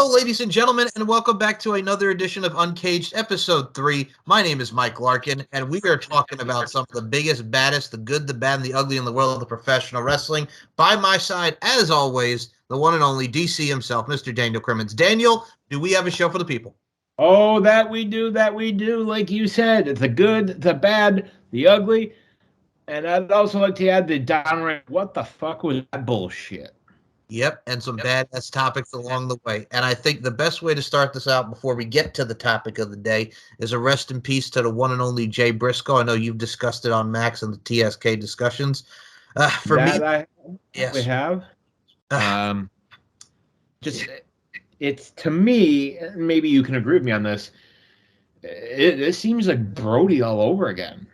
Hello, ladies and gentlemen, and welcome back to another edition of Uncaged, Episode 3. My name is Mike Larkin, and we are talking about some of the biggest, baddest, the good, the bad, and the ugly in the world of professional wrestling. By my side, as always, the one and only DC himself, Mr. Daniel Crimmins. Daniel, do we have a show for the people? Oh, that we do, like you said. It's the good, the bad, the ugly. And I'd also like to add the downright, what the fuck was that bullshit? Yep, and some badass topics along the way. And I think the best way to start this out before we get to the topic of the day is a rest in peace to the one and only Jay Briscoe. I know you've discussed it on Max and the TSK discussions. For me, we have. It's to me, maybe you can agree with me on this. It seems like Brody all over again.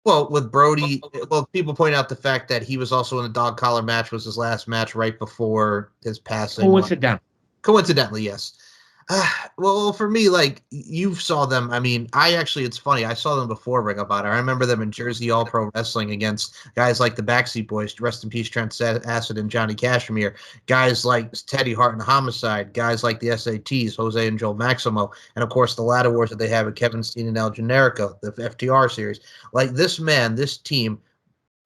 Well, with Brody, people point out the fact that he was also in a dog collar match, was his last match right before his passing. Coincidentally, yes. Well, for me, like, you saw them. I mean, it's funny. I saw them before Ring of Honor. I remember them in Jersey All Pro Wrestling against guys like the Backseat Boys, rest in peace, Trent Acid and Johnny Cashmere, guys like Teddy Hart and Homicide, guys like the SATs, Jose and Joel Maximo, and of course the ladder wars that they have with Kevin Steen and El Generico, the FTR series. Like, this team,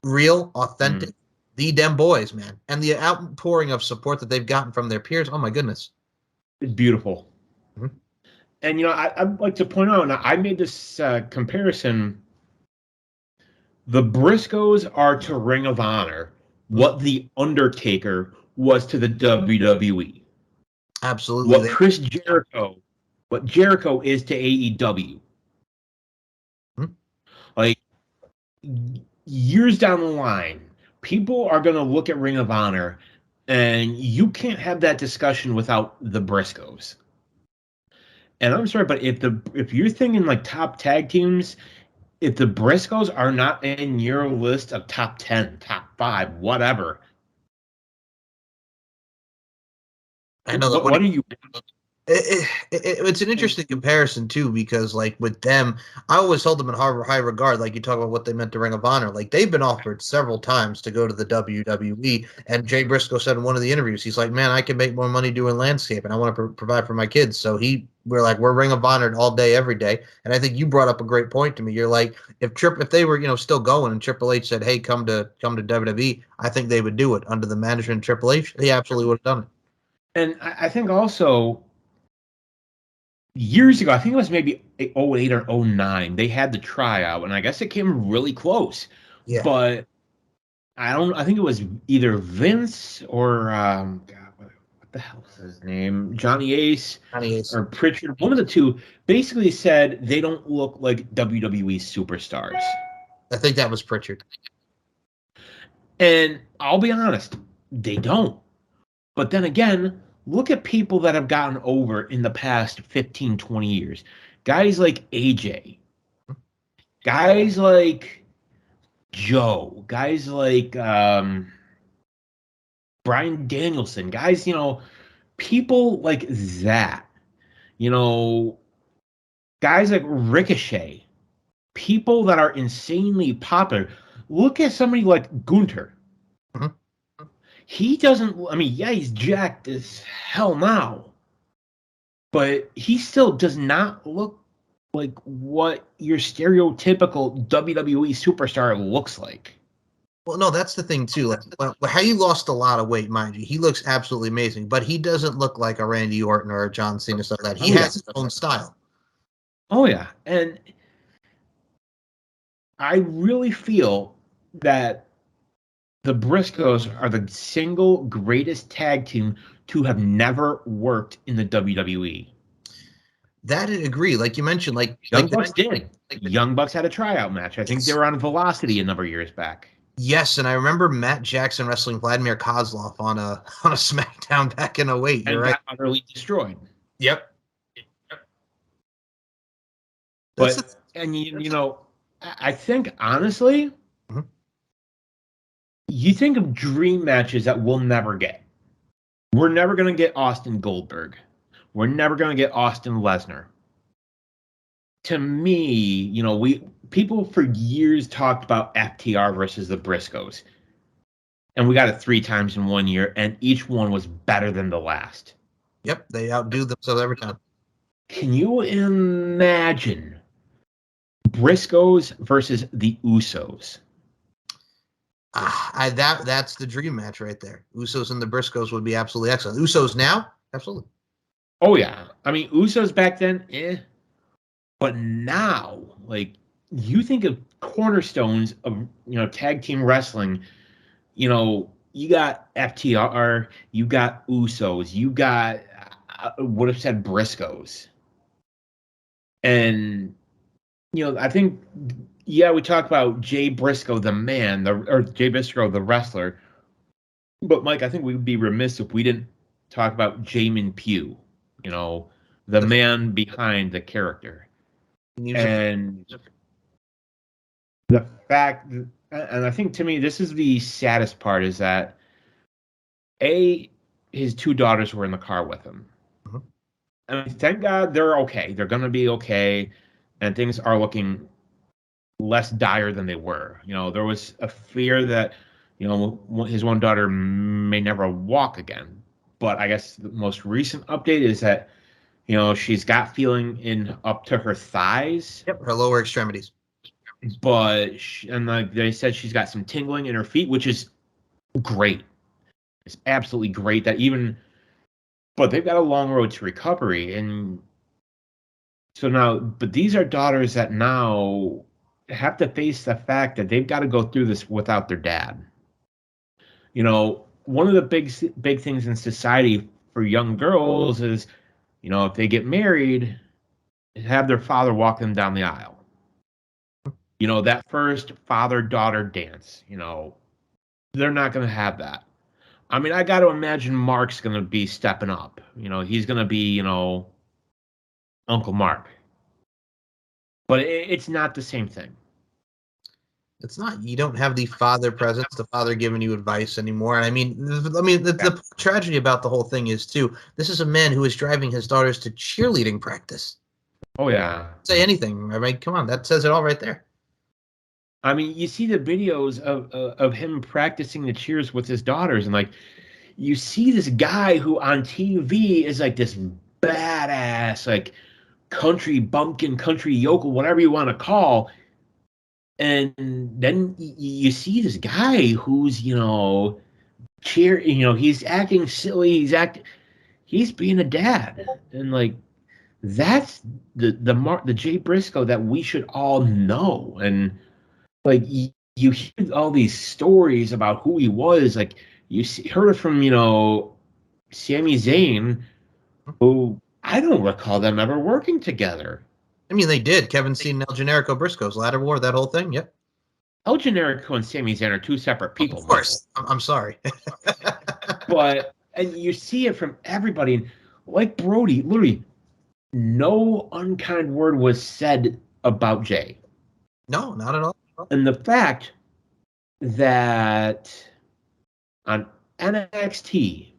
real, authentic, the damn boys, man. And the outpouring of support that they've gotten from their peers, oh my goodness. It's beautiful. Mm-hmm. And, I'd like to point out, I made this comparison. The Briscoes are to Ring of Honor what The Undertaker was to the WWE. Absolutely. What Jericho is to AEW. Mm-hmm. Like, years down the line, people are going to look at Ring of Honor, and you can't have that discussion without the Briscoes. And I'm sorry, but if you're thinking like top tag teams, if the Briscoes are not in your list of top 10, top 5, whatever. I know that. What are you? It's an interesting comparison too, because like with them, I always hold them in high regard. Like, you talk about what they meant to Ring of Honor, like they've been offered several times to go to the WWE. And Jay Briscoe said in one of the interviews, he's like, "Man, I can make more money doing landscape, and I want to provide for my kids." So we're Ring of Honor all day, every day. And I think you brought up a great point to me. You're like, if they were still going, and Triple H said, "Hey, come to WWE," I think they would do it under the management of Triple H. They absolutely would have done it. And I think also, years ago, I think it was maybe 08 or 09, they had the tryout, and I guess it came really close. Yeah. But I think it was either Vince or, what the hell is his name? Johnny Ace or Pritchard. One of the two basically said they don't look like WWE superstars. I think that was Pritchard. And I'll be honest, they don't. But then again, look at people that have gotten over in the past 15, 20 years. Guys like AJ. Guys like Joe. Guys like Bryan Danielson. Guys, people like that. Guys like Ricochet. People that are insanely popular. Look at somebody like Gunther. Mm-hmm. He doesn't, he's jacked as hell now, but he still does not look like what your stereotypical WWE superstar looks like. Well, no, that's the thing too. Like, how he lost a lot of weight, mind you. He looks absolutely amazing, but he doesn't look like a Randy Orton or a John Cena, stuff like that. He has his own style. Oh yeah, and I really feel that the Briscoes are the single greatest tag team to have never worked in the WWE. That I agree. Like you mentioned, Young Bucks did. Young Bucks had a tryout match. I think they were on Velocity a number of years back. Yes, and I remember Matt Jackson wrestling Vladimir Kozlov on a SmackDown back in 08. You're right. Got utterly destroyed. Yep. But I think honestly. Mm-hmm. You think of dream matches that we'll never get. We're never going to get Austin Goldberg. We're never going to get Austin Lesnar. To me, people for years talked about FTR versus the Briscoes. And we got it 3 times in 1 year, and each one was better than the last. Yep, they outdo themselves every time. Can you imagine Briscoes versus the Usos? That's the dream match right there. Usos and the Briscoes would be absolutely excellent. Usos now, absolutely. Oh yeah, I mean Usos back then, but now, like you think of cornerstones of tag team wrestling. You got FTR, you got Usos, you got would have said Briscoes, and I think we talked about Jay Briscoe, the man, or Jay Briscoe, the wrestler. But Mike, I think we would be remiss if we didn't talk about Jamin Pugh, the man behind the character. And the fact, and I think to me, this is the saddest part, is that his two daughters were in the car with him. Mm-hmm. And thank God they're okay. They're going to be okay. And things are looking less dire than they were. There was a fear that, his one daughter may never walk again. But I guess the most recent update is that, she's got feeling up to her thighs. Yep, her lower extremities. But like they said, she's got some tingling in her feet, which is great. It's absolutely great but they've got a long road to recovery. And so now, but these are daughters that now have to face the fact that they've got to go through this without their dad. One of the big things in society for young girls is, if they get married, have their father walk them down the aisle. That first father-daughter dance, they're not going to have that. I mean, I got to imagine Mark's going to be stepping up. He's going to be, Uncle Mark. But it's not the same thing. It's not. You don't have the father presence, the father giving you advice anymore. And the tragedy about the whole thing is too. This is a man who is driving his daughters to cheerleading practice. Oh yeah. Say anything. I mean, come on, that says it all right there. I mean, you see the videos of him practicing the cheers with his daughters, and like, you see this guy who on TV is like this badass, like country bumpkin, country yokel, whatever you want to call. And then you see this guy who's, he's acting silly. He's being a dad. And like, that's the Jay Briscoe that we should all know. And like, you hear all these stories about who he was. Like, heard it from, Sami Zayn, who I don't recall them ever working together. I mean, they did. Kevin Steen and El Generico Briscoes, Ladder War, that whole thing. Yep. El Generico and Sami Zayn are two separate people. Of course. I'm sorry. And you see it from everybody. Like Brody, literally, no unkind word was said about Jay. No, not at all. And the fact that on NXT,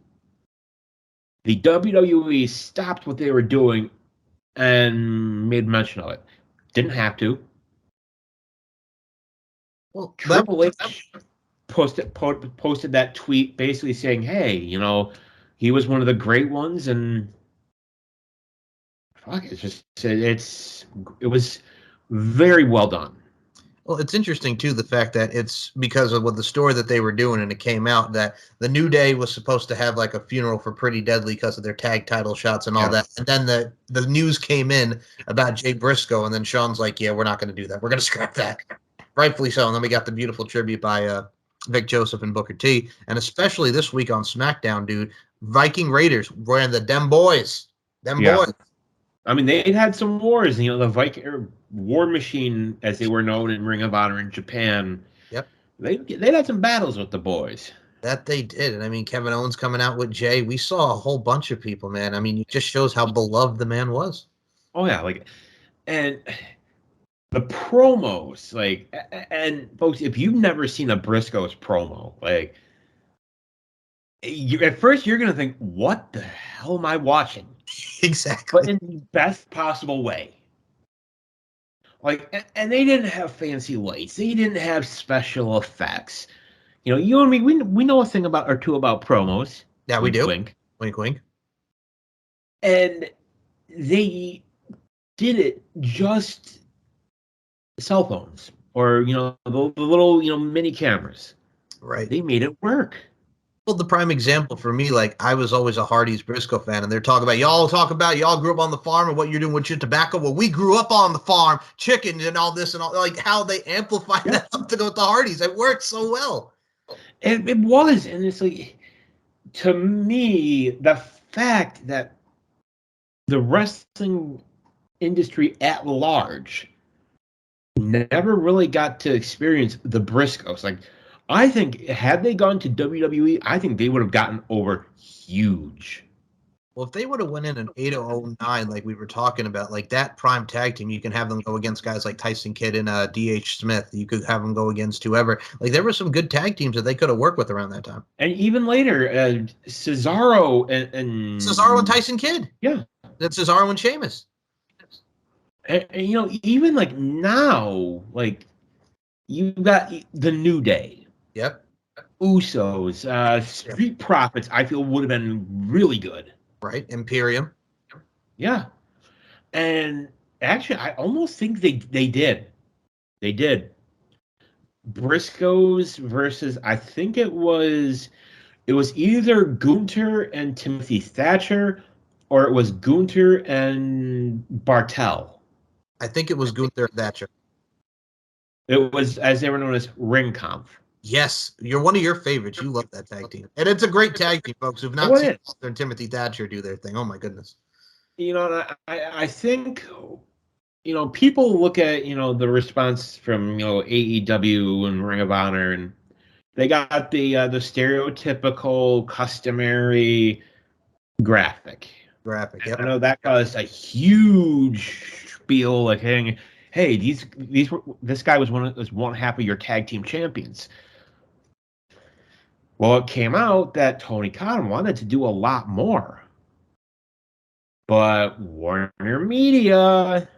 the WWE stopped what they were doing and made mention of it. Didn't have to. Well, Triple H posted that tweet basically saying, hey, he was one of the great ones, and fuck, it was very well done. Well, it's interesting, too, the fact that it's because of what the story that they were doing, and it came out that the New Day was supposed to have like a funeral for Pretty Deadly because of their tag title shots and all that. And then the news came in about Jay Briscoe, and then Sean's like, yeah, we're not going to do that. We're going to scrap that. Rightfully so. And then we got the beautiful tribute by Vic Joseph and Booker T. And especially this week on SmackDown, dude, Viking Raiders wearing the Dem Boys. Boys. I mean, they had some wars. The Viking War Machine, as they were known in Ring of Honor in Japan. Yep. They had some battles with the boys. That they did. And I mean, Kevin Owens coming out with Jay. We saw a whole bunch of people, man. I mean, it just shows how beloved the man was. Oh, yeah. And the promos, and folks, if you've never seen a Briscoe's promo, at first you're going to think, what the hell am I watching? Exactly. But in the best possible way. And they didn't have fancy lights. They didn't have special effects. You and me, we know a thing or two about promos. Yeah, we do. Wink. Wink, wink. And they did it just cell phones or, the little, mini cameras. Right. They made it work. Well, the prime example for me, like I was always a Hardee's Briscoe fan, and they're talking about y'all grew up on the farm and what you're doing with your tobacco. Well, we grew up on the farm, chickens and all this and all, like how they amplified that something with the Hardee's. It worked so well. It was, and it's like, to me, the fact that the wrestling industry at large never really got to experience the Briscoes. Like, I think had they gone to WWE, I think they would have gotten over huge. Well, if they would have went in an 809, like we were talking about, like that prime tag team, you can have them go against guys like Tyson Kidd and D.H. Smith. You could have them go against whoever. Like there were some good tag teams that they could have worked with around that time. And even later, Cesaro and Tyson Kidd. Yeah. That's Cesaro and Sheamus. And even like now, like you've got the New Day. Yep. Usos, Street Profits, I feel would have been really good. Right. Imperium. Yeah. And actually, I almost think they did. They did. Briscoes versus, I think it was either Gunther and Timothy Thatcher, or it was Gunther and Bartel. I think it was Gunther and Thatcher. It was, as they were known as, Ring Kampf. Yes, you're one of your favorites. You love that tag team. And it's a great tag team, folks, who've not seen Gunther and Timothy Thatcher do their thing. Oh, my goodness. I think, people look at, the response from, AEW and Ring of Honor, and they got the stereotypical, customary graphic. Yep. I know that caused a huge spiel, like, hey, this guy was one half of your tag team champions. Well, it came out that Tony Khan wanted to do a lot more. But Warner Media.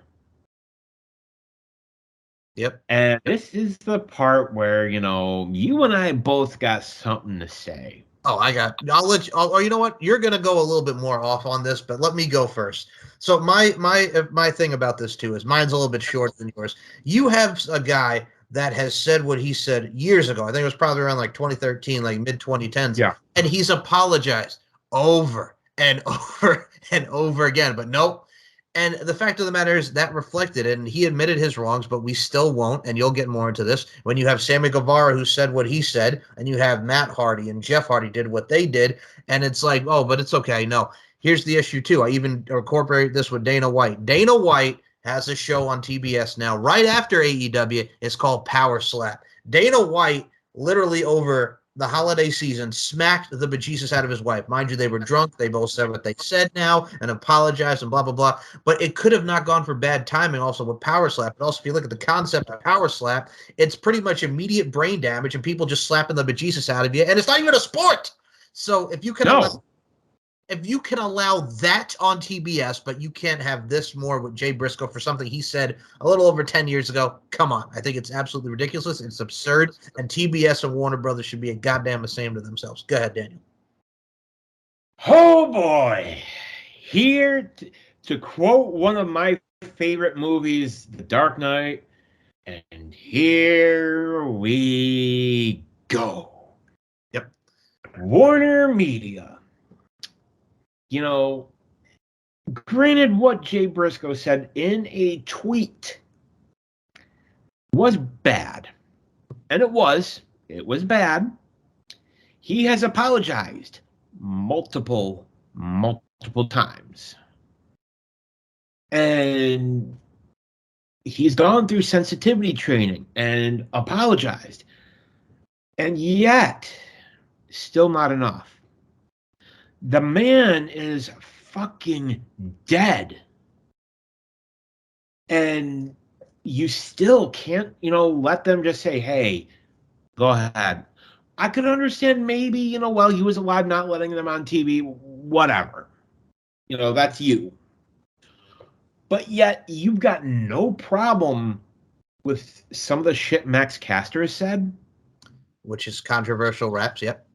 Yep. And this is the part where, you and I both got something to say. I'll let you, or you know what? You're going to go a little bit more off on this, but let me go first. So my thing about this too is mine's a little bit shorter than yours. You have a guy that has said what he said years ago. I think it was probably around like 2013, like mid 2010s. Yeah. And he's apologized over and over and over again, but nope. And the fact of the matter is that reflected, and he admitted his wrongs, but we still won't. And you'll get more into this when you have Sammy Guevara, who said what he said, and you have Matt Hardy and Jeff Hardy did what they did. And it's like, oh, but it's okay. No, here's the issue too. I even incorporate this with Dana White. Dana White has a show on TBS now, right after AEW. It's called Powerslap. Dana White literally over the holiday season smacked the bejesus out of his wife. Mind you, they were drunk. They both said what they said now and apologized and blah, blah, blah. But it could have not gone for bad timing also with Powerslap. But also, if you look at the concept of Powerslap, it's pretty much immediate brain damage and people just slapping the bejesus out of you. And it's not even a sport. So if you can allow that on TBS, but you can't have this more with Jay Briscoe for something he said a little over 10 years ago, come on. I think it's absolutely ridiculous. It's absurd. And TBS and Warner Brothers should be a goddamn ashamed of themselves. Go ahead, Daniel. Oh, boy. Here, to quote one of my favorite movies, The Dark Knight, and here we go. Yep. Warner Media. Granted, what Jay Briscoe said in a tweet was bad. And it was bad. He has apologized multiple times. And he's gone through sensitivity training and apologized. And yet, still not enough. The man is fucking dead. And you still can't, let them just say, hey, go ahead. I could understand maybe, while he was alive, not letting them on TV, whatever. That's you. But yet, you've got no problem with some of the shit Max Caster has said. Which is controversial raps, yep.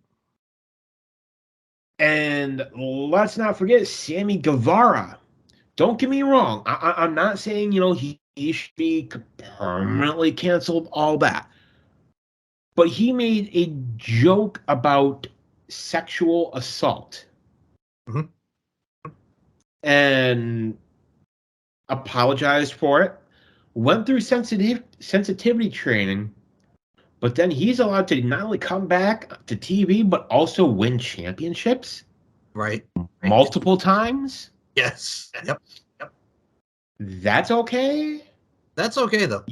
And let's not forget Sammy Guevara. Don't get me wrong. I'm not saying, he should be permanently canceled, all that. But he made a joke about sexual assault. Mm-hmm. And apologized for it. Went through sensitivity training. But then he's allowed to not only come back to TV, but also win championships. Right. Multiple times. Yes. Yep. That's okay. That's okay, though.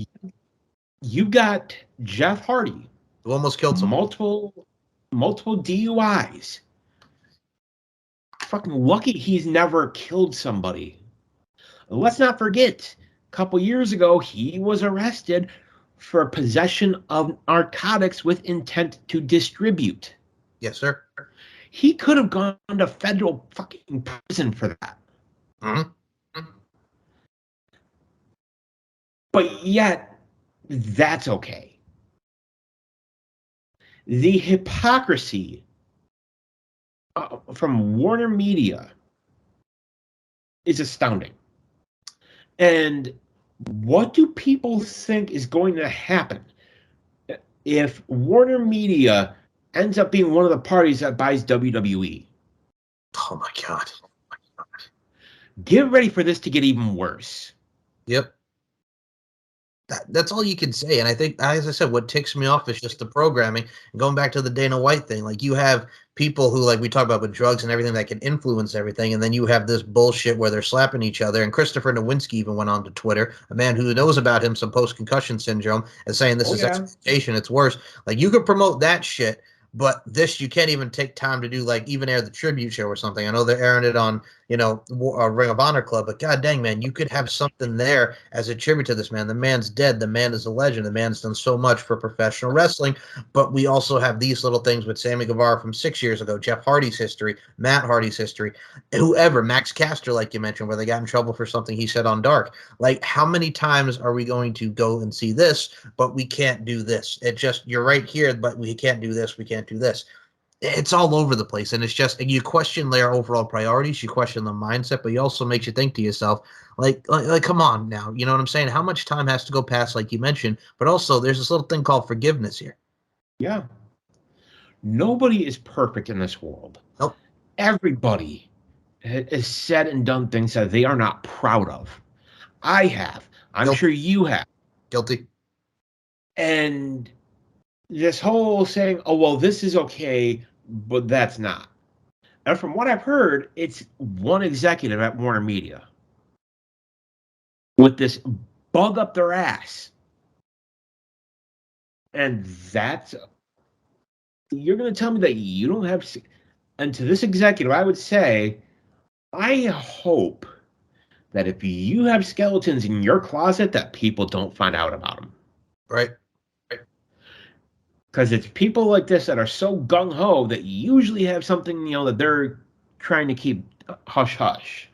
You got Jeff Hardy. Who almost killed someone. Multiple DUIs. Fucking lucky he's never killed somebody. Let's not forget, a couple years ago, he was arrested for possession of narcotics with intent to distribute. Yes, sir. He could have gone to federal fucking prison for that. Mm-hmm. But yet, that's okay. The hypocrisy from Warner Media is astounding. And what do people think is going to happen if Warner Media ends up being one of the parties that buys WWE? Oh my God. Get ready for this to get even worse. Yep. That's all you can say. And I think, as I said, what ticks me off is just the programming. And going back to the Dana White thing, like you have people who, like we talk about with drugs and everything, that can influence everything. And then you have this bullshit where they're slapping each other. And Christopher Nowinski even went on to Twitter, a man who knows about him, some post-concussion syndrome, and saying this is exploitation. It's worse. Like you could promote that shit. But this, you can't even take time to do, like even air the tribute show or something. I know they're airing it on, Ring of Honor Club, but god dang, man, you could have something there as a tribute to this man. The man's dead. The man is a legend. The man's done so much for professional wrestling. But we also have these little things with Sammy Guevara from 6 years ago, Jeff Hardy's history, Matt Hardy's history, whoever, Max Caster, like you mentioned, where they got in trouble for something he said on Dark. Like, how many times are we going to go and see this, but we can't do this? It just, you're right here, but we can't do this. We can't do this. It's all over the place, and it's just, and you question their overall priorities, you question the mindset, but it also makes you think to yourself, like, come on now, you know what I'm saying? How much time has to go past, like you mentioned? But also, there's this little thing called forgiveness here. Yeah. Nobody is perfect in this world. Nope. Everybody has said and done things that they are not proud of. I have. I'm sure you have. Guilty. And this whole saying, oh, well, this is okay, but that's not. And from what I've heard, it's one executive at Warner Media with this bug up their ass. And that's, you're going to tell me that you don't have, and to this executive, I would say, I hope that if you have skeletons in your closet, that people don't find out about them. Right. Because it's people like this that are so gung-ho that usually have something, that they're trying to keep hush-hush.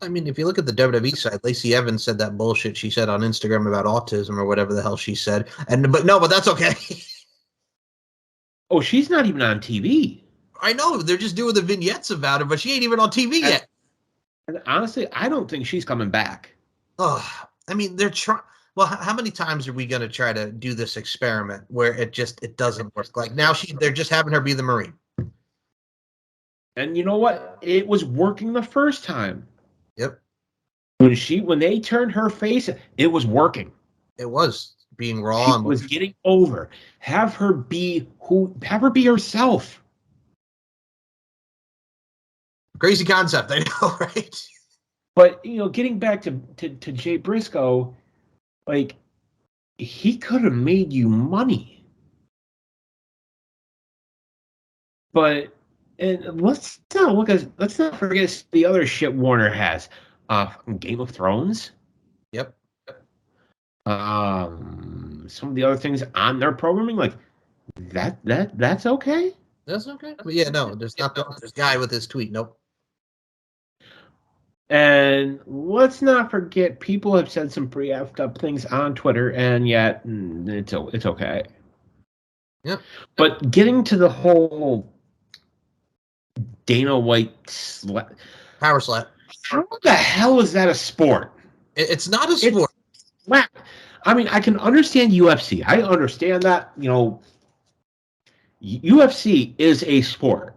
I mean, if you look at the WWE side, Lacey Evans said that bullshit she said on Instagram about autism or whatever the hell she said. But that's okay. Oh, she's not even on TV. I know. They're just doing the vignettes about her, but she ain't even on TV yet. And honestly, I don't think she's coming back. Oh, I mean, they're trying. Well, how many times are we going to try to do this experiment where it doesn't work? Like now they're just having her be the Marine. And you know what? It was working the first time. Yep. When they turned her face, it was working. It was being raw. She was getting over. Have her be herself. Crazy concept, I know, right? But getting back to Jay Briscoe, like, he could have made you money. But let's not forget the other shit Warner has. Game of Thrones. Yep. Some of the other things on their programming, like that's okay. That's okay. But yeah, no, there's not this guy with his tweet. Nope. And let's not forget, people have said some pretty effed up things on Twitter, and yet it's okay. Yeah. But getting to the whole Dana White Powerslap. How the hell is that a sport? It's not a sport. I mean, I can understand UFC. I understand that, UFC is a sport.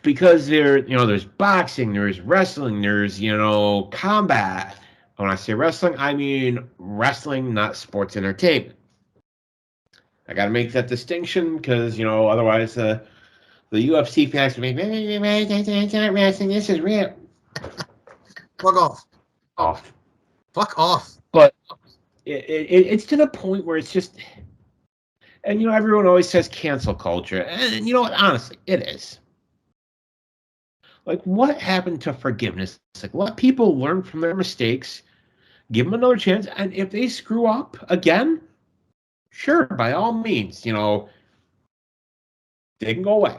Because there's boxing, there's wrestling, there's, combat. When I say wrestling, I mean wrestling, not sports entertainment. I got to make that distinction because, otherwise the UFC fans will be, it's not wrestling, this is real. Fuck off. Fuck off. But it's to the point where it's just, and, everyone always says cancel culture. And you know what? Honestly, it is. Like, what happened to forgiveness? Like, let people learn from their mistakes, give them another chance, and if they screw up again, sure, by all means, they can go away.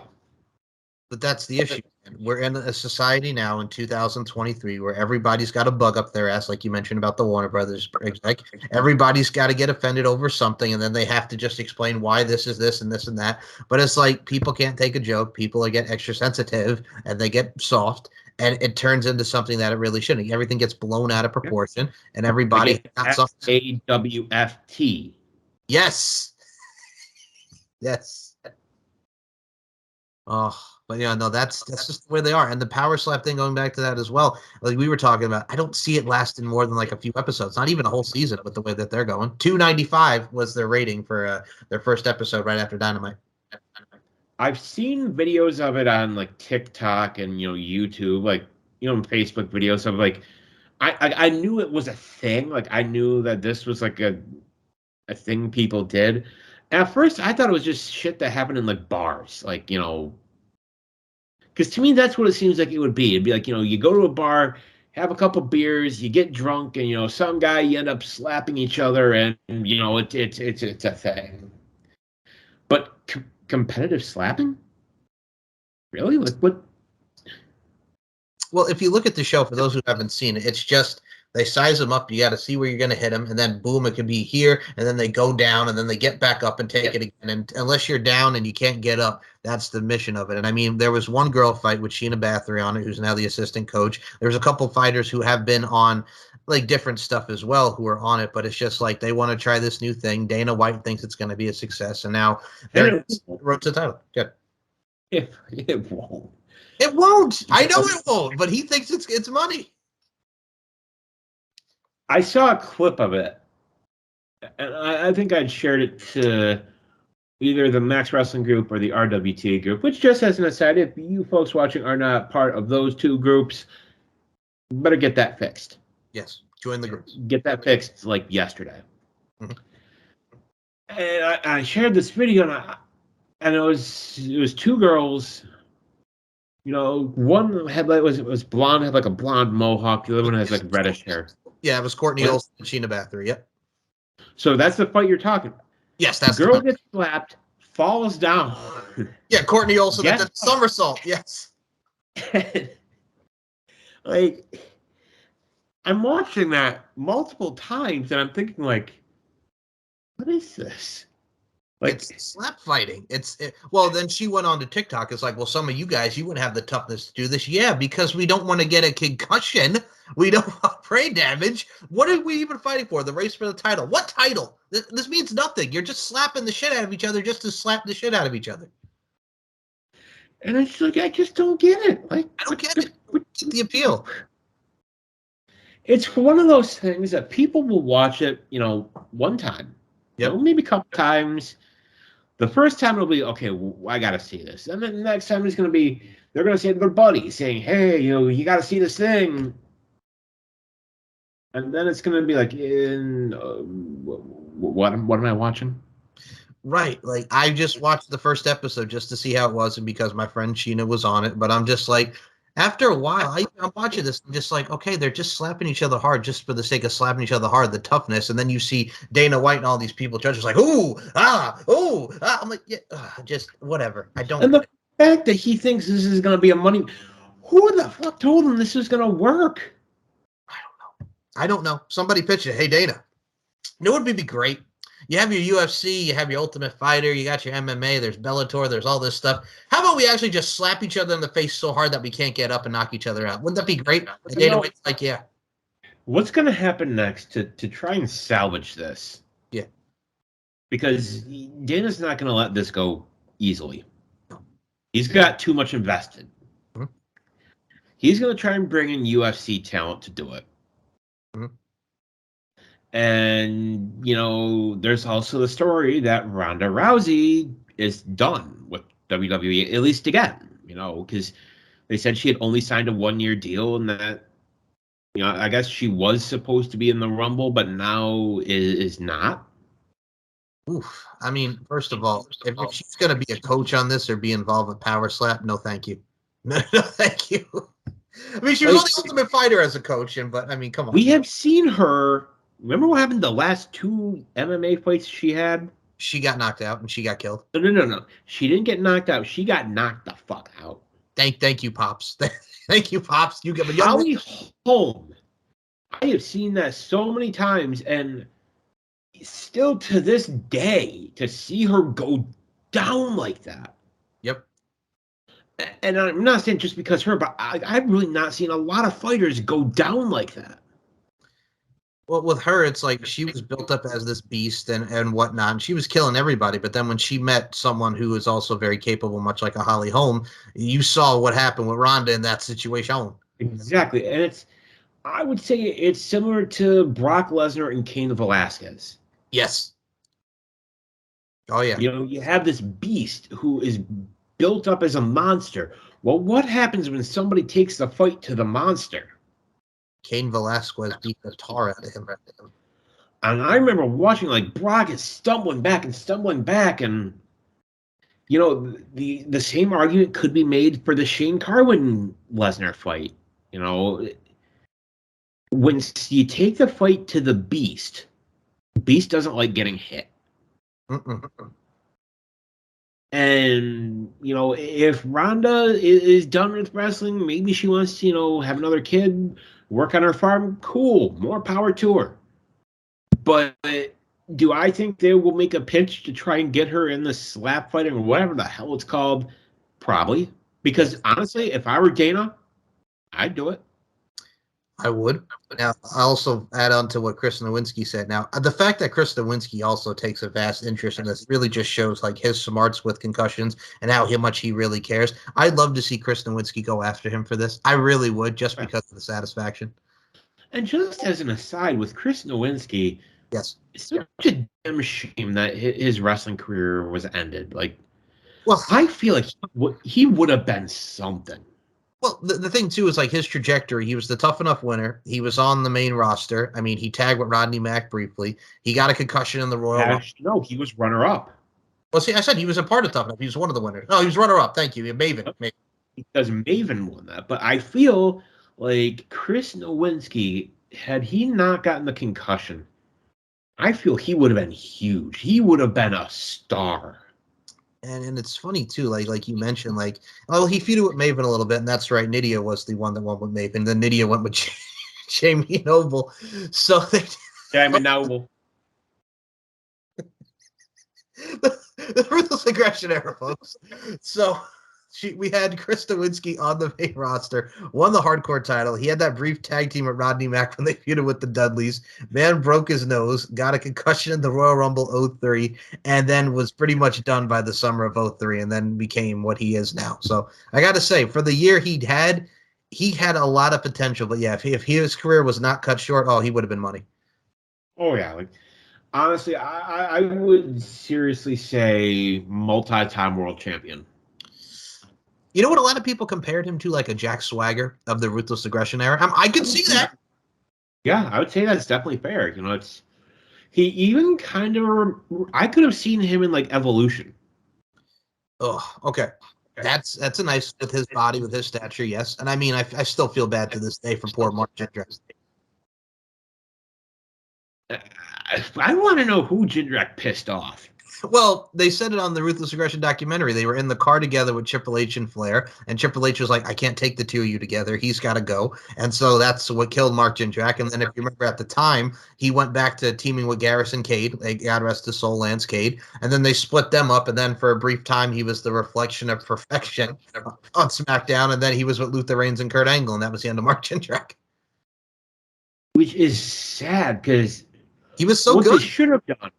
But that's the issue. We're in a society now in 2023 where everybody's got a bug up their ass, like you mentioned about the Warner Brothers exec. Everybody's got to get offended over something, and then they have to just explain why this is this and this and that. But it's like people can't take a joke. People get extra sensitive, and they get soft, and it turns into something that it really shouldn't. Everything gets blown out of proportion, and everybody got something. AWFT. Yes. Yes. Oh. But yeah, no, that's just where they are. And the Powerslap thing, going back to that as well, like we were talking about, I don't see it lasting more than like a few episodes, not even a whole season with the way that they're going. 295 was their rating for their first episode right after Dynamite. I've seen videos of it on like TikTok and YouTube, like Facebook videos of like I knew it was a thing. Like I knew that this was like a thing people did. And at first I thought it was just shit that happened in like bars, like because to me, that's what it seems like it would be. It'd be like, you go to a bar, have a couple beers, you get drunk, and, some guy, you end up slapping each other, and, it's a thing. But competitive slapping? Really? Like, what? Well, if you look at the show, for those who haven't seen it, it's just they size them up. You got to see where you're going to hit them, and then boom, it could be here, and then they go down, and then they get back up and take it again. And unless you're down and you can't get up, that's the mission of it. And I mean, there was one girl fight with Sheena Bathory on it, who's now the assistant coach. There's a couple fighters who have been on like different stuff as well who are on it, but it's just like they want to try this new thing. Dana White thinks it's going to be a success, and now they're road to the title. Good. It won't. It won't. I know it won't, but he thinks it's money. I saw a clip of it, and I think I'd shared it to either the Max Wrestling group or the RWT group, which, just as an aside, if you folks watching are not part of those two groups, better get that fixed. Yes, join the group. Get that fixed like yesterday. Mm-hmm. And I shared this video, and it was two girls. One had was blonde, had like a blonde mohawk. The other one has like reddish hair. Yeah, it was Courtney Olsen and Sheena Bathory. Yep. So that's the fight you're talking about. Yes, that's the girl gets slapped, falls down. Yeah, Courtney Olsen did the somersault. Yes. Like, I'm watching that multiple times, and I'm thinking, like, what is this? Like, it's slap fighting. Well, then she went on to TikTok. It's like, well, some of you guys, you wouldn't have the toughness to do this. Yeah, because we don't want to get a concussion. We don't want brain damage. What are we even fighting for? The race for the title. What title? This means nothing. You're just slapping the shit out of each other just to slap the shit out of each other. And it's like, I just don't get it. Like, I don't get it. What's the appeal? It's one of those things that people will watch it, one time. Yep. Maybe a couple times. The first time it'll be, okay, I got to see this. And then the next time it's going to be, they're going to say to their buddy, saying, hey, you got to see this thing. And then it's going to be like, what am I watching? Right. Like, I just watched the first episode just to see how it was, and because my friend Sheena was on it. But I'm just like, after a while, I'm watching this, I'm just like, okay, they're just slapping each other hard just for the sake of slapping each other hard, the toughness. And then you see Dana White and all these people, judges like, I'm like, yeah, just whatever. I don't. And the fact that he thinks this is going to be a money, who the fuck told him this is going to work? I don't know. Somebody pitched it. Hey, Dana, you know what would be great? You have your UFC, you have your Ultimate Fighter, you got your MMA, there's Bellator, there's all this stuff. How about we actually just slap each other in the face so hard that we can't get up and knock each other out? Wouldn't that be great? And Dana White's like, yeah. What's going to happen next to try and salvage this? Yeah. Because Dana's not going to let this go easily. He's got too much invested. Mm-hmm. He's going to try and bring in UFC talent to do it. Mm-hmm. And, you know, there's also the story that Ronda Rousey is done with WWE, at least again, you know, because they said she had only signed a 1-year deal and that, you know, I guess she was supposed to be in the Rumble, but now is not. Oof. I mean, first of all, if she's going to be a coach on this or be involved with Powerslap, no thank you. No, thank you. I mean, she was on the Ultimate Fighter as a coach, but I mean, come on. We have seen her. Remember what happened the last 2 MMA fights she had? She got knocked out and she got killed. No. She didn't get knocked out. She got knocked the fuck out. Thank you, Pops. Thank you, Pops. You get a Holly Holm. I have seen that so many times, and still to this day, to see her go down like that. Yep. And I'm not saying just because her, but I've really not seen a lot of fighters go down like that. Well, with her, it's like she was built up as this beast and whatnot, and she was killing everybody. But then when she met someone who was also very capable, much like a Holly Holm, you saw what happened with Ronda in that situation. Exactly. And I would say it's similar to Brock Lesnar and Cain Velasquez. Yes. Oh, yeah. You know, you have this beast who is built up as a monster. Well, what happens when somebody takes the fight to the monster? Cain Velasquez beat the tar out of him. And I remember watching, like, Brock is stumbling back, and, you know, the same argument could be made for the Shane Carwin-Lesnar fight. You know, when you take the fight to the Beast doesn't like getting hit. Mm-mm. And, you know, if Ronda is done with wrestling, maybe she wants to, you know, have another kid, work on her farm, cool, more power to her. But do I think they will make a pitch to try and get her in the slap fighting or whatever the hell it's called? Probably. Because, honestly, if I were Dana, I'd do it. I would. Now, I also add on to what Chris Nowinski said. Now, the fact that Chris Nowinski also takes a vast interest in this really just shows like his smarts with concussions and how much he really cares. I'd love to see Chris Nowinski go after him for this. I really would, just because of the satisfaction. And just as an aside, with Chris Nowinski, yes, it's such a damn shame that his wrestling career was ended. Like, well, I feel like he would have been something. Well, the thing, too, is like his trajectory. He was the Tough Enough winner. He was on the main roster. I mean, he tagged with Rodney Mack briefly. He got a concussion in the Royal Rumble. No, he was runner-up. Well, see, I said he was a part of Tough Enough. He was one of the winners. No, he was runner-up. Thank you. Maven. Because Maven won that. But I feel like Chris Nowinski, had he not gotten the concussion, I feel he would have been huge. He would have been a star. And it's funny too, like you mentioned, like, oh, he feuded with Maven a little bit, and that's right. Nydia was the one that won with Maven. Then Nydia went with Jamie Noble. So they Jamie Noble. the ruthless aggression era, folks. So we had Chris Nowinski on the main roster, won the hardcore title. He had that brief tag team with Rodney Mack when they feuded with the Dudleys. Man broke his nose, got a concussion in the Royal Rumble 03, and then was pretty much done by the summer of 03, and then became what he is now. So I got to say, for the year he had a lot of potential. But yeah, if his career was not cut short, he would have been money. Oh yeah, like honestly, I would seriously say multi-time world champion. You know what? A lot of people compared him to like a Jack Swagger of the Ruthless Aggression era. I could see that. Yeah, I would say that's definitely fair. You know, he even kind of. I could have seen him in like Evolution. Oh, okay. That's a nice with his body, with his stature, yes. And I mean, I still feel bad to this day for poor Mark Jindrak. I want to know who Jindrak pissed off. Well, they said it on the Ruthless Aggression documentary. They were in the car together with Triple H and Flair, and Triple H was like, I can't take the two of you together. He's got to go. And so that's what killed Mark Jindrak. And then if you remember at the time, he went back to teaming with Garrison Cade, God rest his soul, Lance Cade. And then they split them up. And then for a brief time, he was the reflection of perfection on SmackDown. And then he was with Luther Reigns and Kurt Angle. And that was the end of Mark Jindrak. Which is sad because he was so good. What they should have done,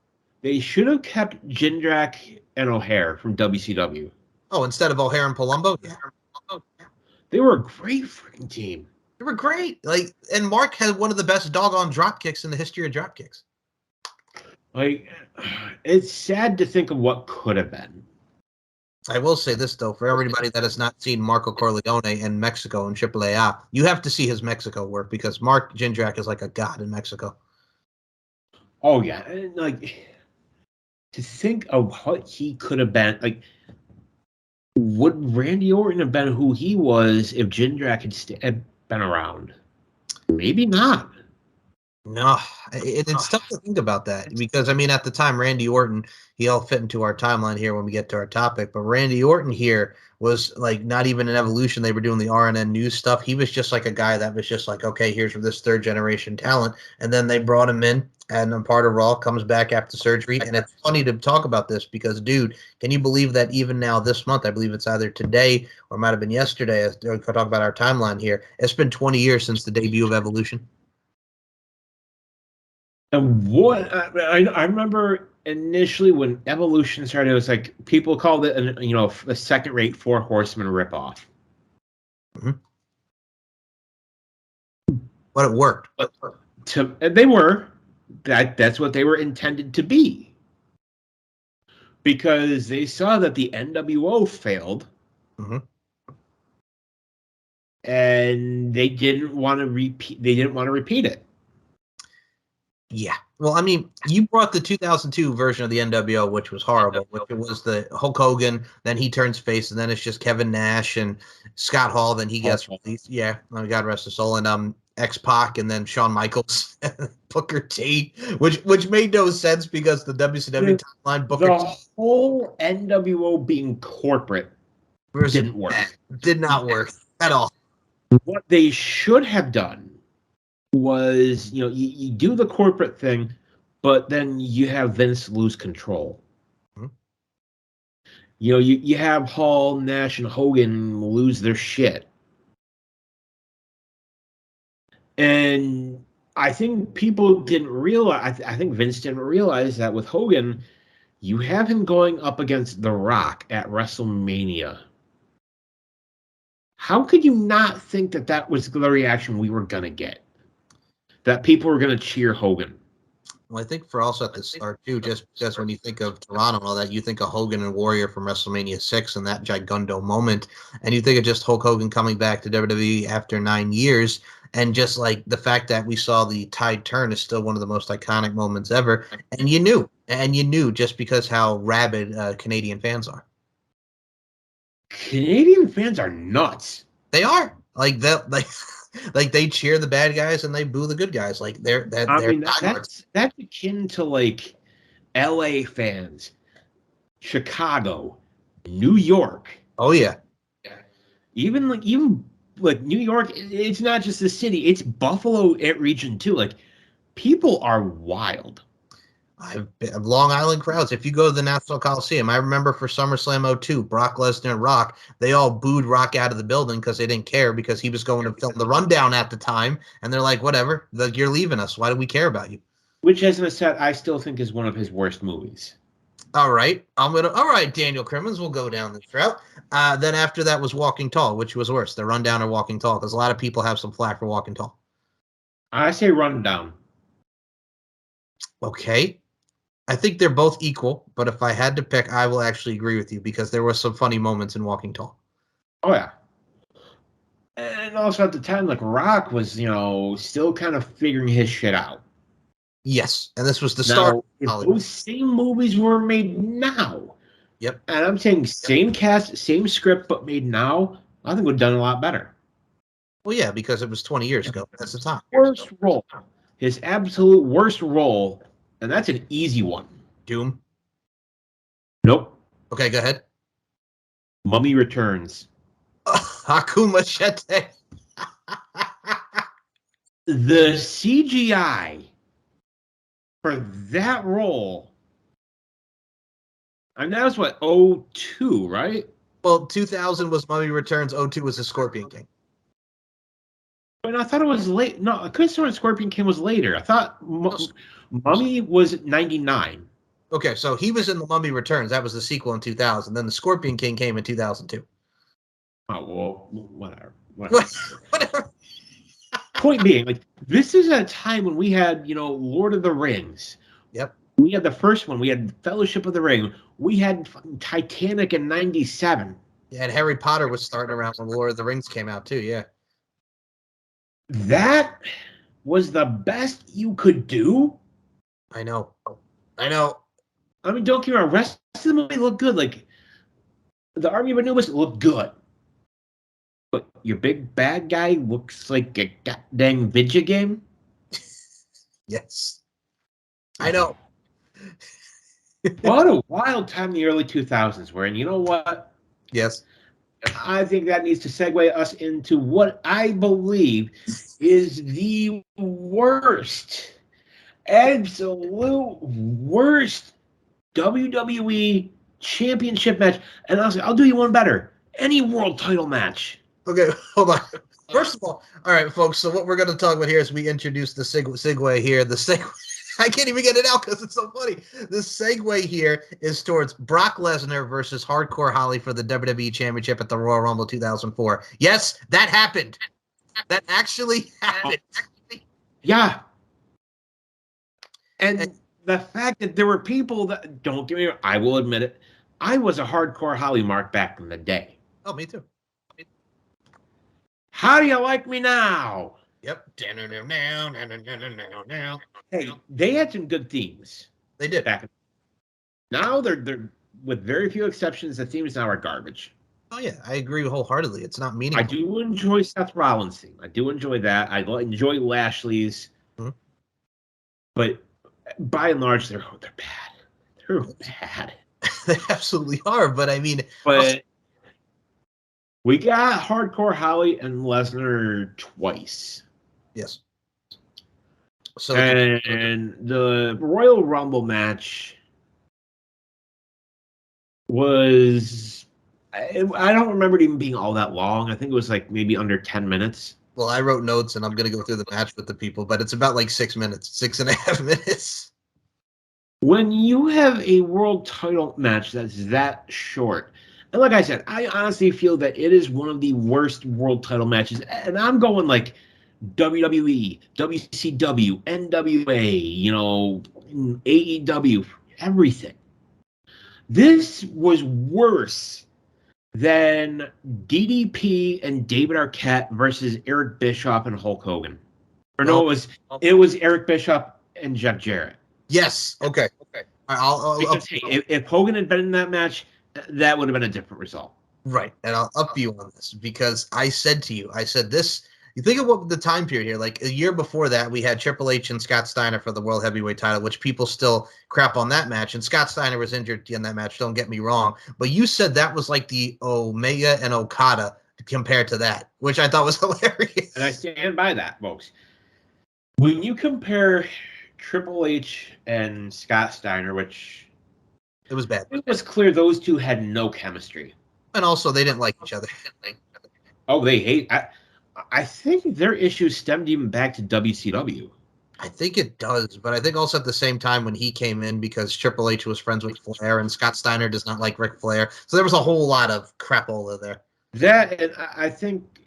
they should have kept Jindrak and O'Hare from WCW. Oh, instead of O'Hare and Palumbo? Yeah. They were a great freaking team. They were great. And Mark had one of the best doggone drop kicks in the history of drop kicks. It's sad to think of what could have been. I will say this, though, for everybody that has not seen Marco Corleone in Mexico in AAA, you have to see his Mexico work because Mark Jindrak is like a god in Mexico. Oh, yeah. To think of what he could have been, would Randy Orton have been who he was if Jindrak had been around? Maybe not. No, it's tough to think about that because, at the time, Randy Orton, he all fit into our timeline here when we get to our topic, but Randy Orton here was not even an evolution. They were doing the RNN news stuff. He was just like a guy that was just like, okay, here's this third generation talent. And then they brought him in and I'm part of Raw, comes back after surgery. And it's funny to talk about this because, dude, can you believe that even now this month, I believe it's either today or it might have been yesterday, as we talk about our timeline here, it's been 20 years since the debut of Evolution. And what I remember initially when Evolution started, it was like people called it, a second-rate Four Horsemen ripoff. Mm-hmm. But it worked. They were. That's what they were intended to be. Because they saw that the NWO failed. Mm-hmm. And they didn't want to repeat it. Yeah. Well, you brought the 2002 version of the NWO, which was horrible, which was the Hulk Hogan, then he turns face, and then it's just Kevin Nash and Scott Hall, then he gets released. Yeah, God rest his soul. And X-Pac, and then Shawn Michaels, Booker T, which made no sense because the WCW timeline, Booker T. Whole NWO being corporate didn't work. Did not work at all. What they should have done was, you do the corporate thing, but then you have Vince lose control. Mm-hmm. You have Hall, Nash, and Hogan lose their shit. And I think people didn't realize, I think Vince didn't realize that with Hogan, you have him going up against The Rock at WrestleMania. How could you not think that was the reaction we were going to get? That people were going to cheer Hogan. Well, I think for also at the start, too, just because when you think of Toronto and all that, you think of Hogan and Warrior from WrestleMania 6 and that Gigundo moment, and you think of just Hulk Hogan coming back to WWE after 9 years, and just the fact that we saw the tide turn is still one of the most iconic moments ever, and you knew just because how rabid Canadian fans are. Canadian fans are nuts. They are. They cheer the bad guys and they boo the good guys. That's akin to LA fans, Chicago, New York. Oh yeah. Even New York, it's not just the city, it's Buffalo region too. People are wild. I've been Long Island crowds. If you go to the Nassau Coliseum, I remember for SummerSlam 02, Brock Lesnar and Rock, they all booed Rock out of the building because they didn't care because he was going to film the Rundown at the time. And they're like, whatever, you're leaving us. Why do we care about you? Which, as an aside, I still think is one of his worst movies. All right. All right, Daniel Crimmins, we'll go down this route. Then after that was Walking Tall, which was worse, the Rundown or Walking Tall, because a lot of people have some flack for Walking Tall. I say Rundown. Okay. I think they're both equal, but if I had to pick, I will actually agree with you because there were some funny moments in Walking Tall. Oh, yeah. And also at the time, Rock was, still kind of figuring his shit out. Yes, and this was the start. If those same movies were made now, yep, and I'm saying same cast, same script, but made now, I think would have done a lot better. Well, yeah, because it was 20 years ago. That's the time. Worst role. His absolute worst role, and that's an easy one. Doom. Nope. Okay, go ahead. Mummy Returns. Hakuma Shete. The CGI for that role, and that was what, 2002, right? Well, 2000 was Mummy Returns. 2002 was the Scorpion King. But I thought it was late. No, Christopher Scorpion King was later. I thought Mummy was 99. Okay, so he was in The Mummy Returns. That was the sequel in 2000. Then the Scorpion King came in 2002. Oh, well, whatever. Whatever. Point being, like, this is a time when we had, Lord of the Rings. Yep. We had the first one. We had Fellowship of the Ring. We had Titanic in 97. Yeah, and Harry Potter was starting around when Lord of the Rings came out, too, yeah. That was the best you could do? I know. I mean, don't get me wrong. The rest of the movie looked good. Like, the Army of Anubis looked good. But your big bad guy looks like a goddamn video game? Yes. I know. What a wild time in the early 2000s were. And you know what? Yes. I think that needs to segue us into what I believe is the worst, absolute worst WWE championship match. And I'll do you one better. Any world title match. Okay, hold on. First of all right, folks, so what we're going to talk about here is we introduce the segue here. The segue, I can't even get it out because it's so funny. The segue here is towards Brock Lesnar versus Hardcore Holly for the WWE Championship at the Royal Rumble 2004. Yes, that happened. That actually happened. Yeah. And the fact that there were people that, don't get me wrong, I will admit it, I was a Hardcore Holly mark back in the day. Oh, me too. How do you like me now? Yep. Hey, they had some good themes. They did. Now they're with very few exceptions, the themes now are garbage. Oh yeah, I agree wholeheartedly. It's not meaningful. I do enjoy Seth Rollins' theme. I do enjoy that. I enjoy Lashley's. Mm-hmm. But by and large, they're bad. They're bad. They absolutely are. But I mean, we got Hardcore Holly and Lesnar twice. Yes. So and the Royal Rumble match was, I don't remember it even being all that long. I think it was like maybe under 10 minutes. Well, I wrote notes and I'm going to go through the match with the people, but it's about like 6 minutes, 6.5 minutes. When you have a world title match that's that short, and like I said, I honestly feel that it is one of the worst world title matches. And I'm going like WWE, WCW, NWA, AEW, everything. This was worse than DDP and David Arquette versus Eric Bischoff and Hulk Hogan. Or no, it was Eric Bischoff and Jeff Jarrett. Yes. Okay. If Hogan had been in that match, that would have been a different result. Right. And I'll up you on this because I said this, you think of what the time period here, like a year before that, we had Triple H and Scott Steiner for the World Heavyweight title, which people still crap on that match. And Scott Steiner was injured in that match. Don't get me wrong. But you said that was like the Omega and Okada compared to that, which I thought was hilarious. And I stand by that, folks. When you compare Triple H and Scott Steiner, which it was bad. It was clear those two had no chemistry. And also they didn't like each other. Oh, they hate. I think their issues stemmed even back to WCW. I think it does, but I think also at the same time when he came in, because Triple H was friends with Flair and Scott Steiner does not like Ric Flair. So there was a whole lot of crapola there. That, and I think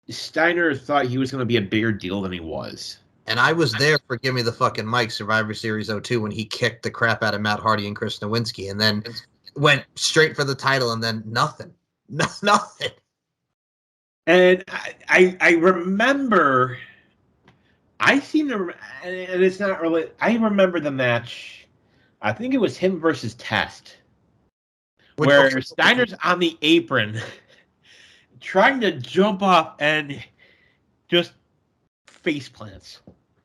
Steiner thought he was going to be a bigger deal than he was. And I was there for Give Me the Fucking Mic, Survivor Series 02, when he kicked the crap out of Matt Hardy and Chris Nowinski, and then went straight for the title, and then nothing. Nothing. And I remember, I seem to, and it's not really, I remember the match, I think it was him versus Test, where Steiner's on the apron, trying to jump off and just face plants.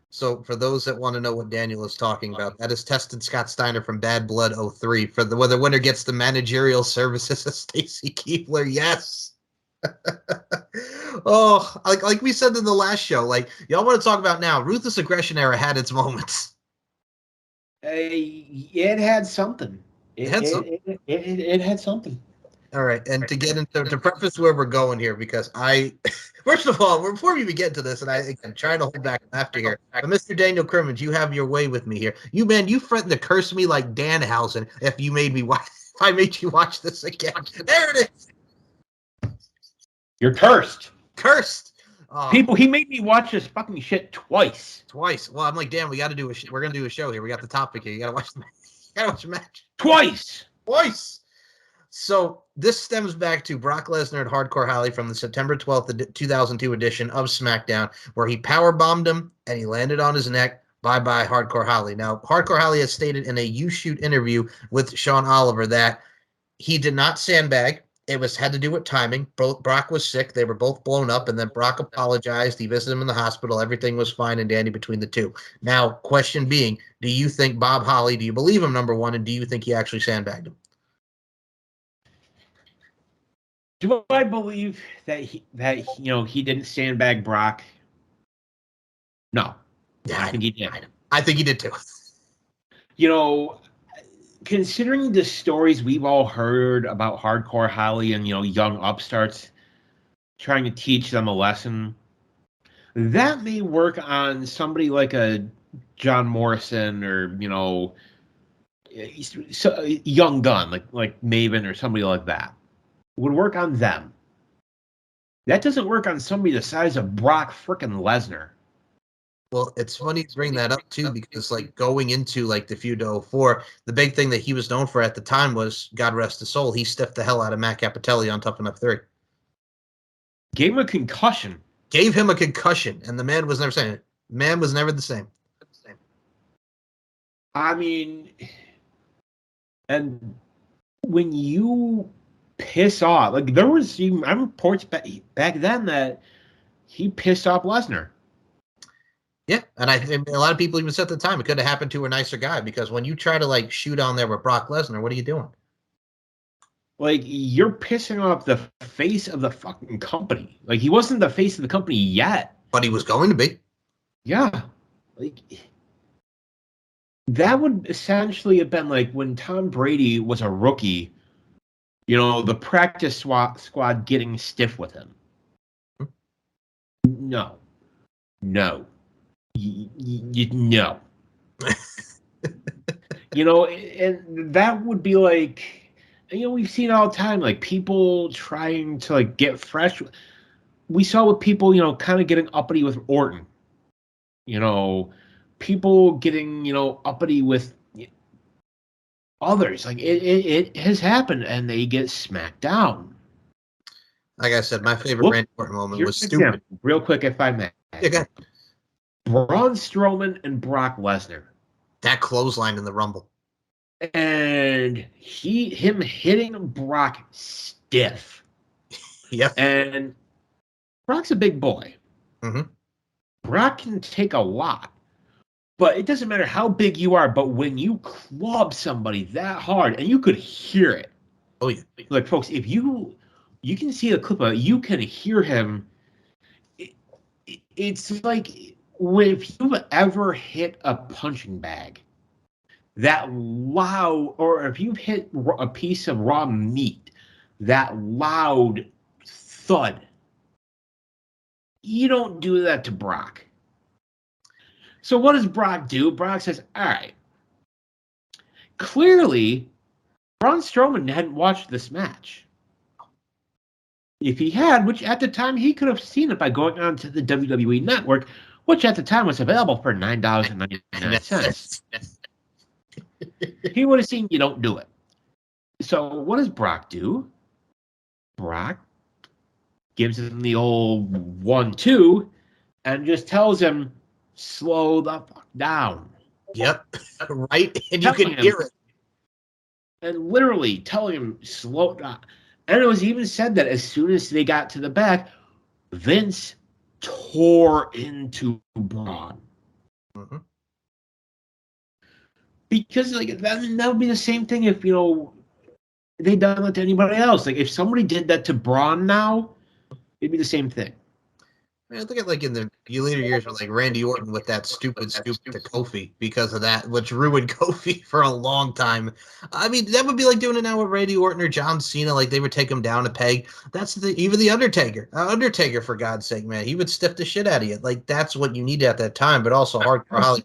So for those that want to know what Daniel is talking about, that is Tested Scott Steiner from Bad Blood 03 for where the winner gets the managerial services of Stacy Keibler. Yes. Oh, like we said in the last show, like y'all want to talk about now, Ruthless Aggression era had its moments. It had something. It had something. All right, and to preface where we're going here, because first of all, before we even get into this, and I'm trying to hold back after here, but Mr. Daniel Crimmins, you have your way with me here. You threatened to curse me like Danhausen if you made me watch. If I made you watch this again, there it is. You're cursed. Cursed. People, he made me watch this fucking shit twice. Well, I'm like, Dan, we got to do we're gonna do a show here. We got the topic here. You gotta watch the match. Twice. So this stems back to Brock Lesnar at Hardcore Holly from the September 12th, 2002 edition of SmackDown, where he powerbombed him and he landed on his neck. Bye-bye, Hardcore Holly. Now, Hardcore Holly has stated in a You Shoot interview with Sean Oliver that he did not sandbag. It had to do with timing. Brock was sick. They were both blown up, and then Brock apologized. He visited him in the hospital. Everything was fine and dandy between the two. Now, question being, do you think Bob Holly, do you believe him, number one, and do you think he actually sandbagged him? Do I believe that he didn't sandbag Brock? No. Yeah, I think he did. I think he did too. Considering the stories we've all heard about Hardcore Holly and young upstarts trying to teach them a lesson, that may work on somebody like a John Morrison or young gun like Maven or somebody like that. Would work on them. That doesn't work on somebody the size of Brock frickin' Lesnar. Well, it's funny to bring that up too, because going into the feud to 04, the big thing that he was known for at the time was, God rest his soul, he stiffed the hell out of Matt Cappotelli on Tough Enough 3. Gave him a concussion. And the man was never saying it. Man was never the same. I mean, and when you piss off, there was even reports back then that he pissed off Lesnar. Yeah, and I think a lot of people even said at the time it could have happened to a nicer guy, because when you try to shoot on there with Brock Lesnar, what are you doing? You're pissing off the face of the fucking company. He wasn't the face of the company yet, but he was going to be. Yeah, that would essentially have been like when Tom Brady was a rookie. The practice squad getting stiff with him. No. No. No. And that would be we've seen all the time, people trying to get fresh. We saw with people, kind of getting uppity with Orton. People getting, uppity with others. It has happened, and they get smacked down. Like I said, my favorite Randy Orton moment was stupid. Real quick, if I may. Okay. Braun Strowman and Brock Lesnar. That clothesline in the Rumble. And him hitting Brock stiff. Yep. And Brock's a big boy. Mm-hmm. Brock can take a lot. But it doesn't matter how big you are, but when you club somebody that hard, and you could hear it. Oh, yeah. Folks, if you can see the clip of it, you can hear him. It's like if you've ever hit a punching bag that loud, or if you've hit a piece of raw meat, that loud thud, you don't do that to Brock. So what does Brock do? Brock says, all right, clearly Braun Strowman hadn't watched this match. If he had, which at the time he could have seen it by going on to the WWE Network, which at the time was available for $9.99. He would have seen you don't do it. So what does Brock do? Brock gives him the old 1-2 and just tells him, slow the fuck down. Yep. Right? And you can hear it. And literally telling him, slow down. And it was even said that as soon as they got to the back, Vince tore into Braun. Mm-hmm. Because like that would be the same thing if they'd done that to anybody else. Like if somebody did that to Braun now, it'd be the same thing. I mean, look at like in the later years with like Randy Orton with that stupid scoop to Kofi because of that, which ruined Kofi for a long time. I mean, that would be like doing it now with Randy Orton or John Cena. Like they would take him down a peg. That's even the Undertaker. Undertaker, for God's sake, man, he would stiff the shit out of you. Like that's what you needed at that time. But also hardcore Holly,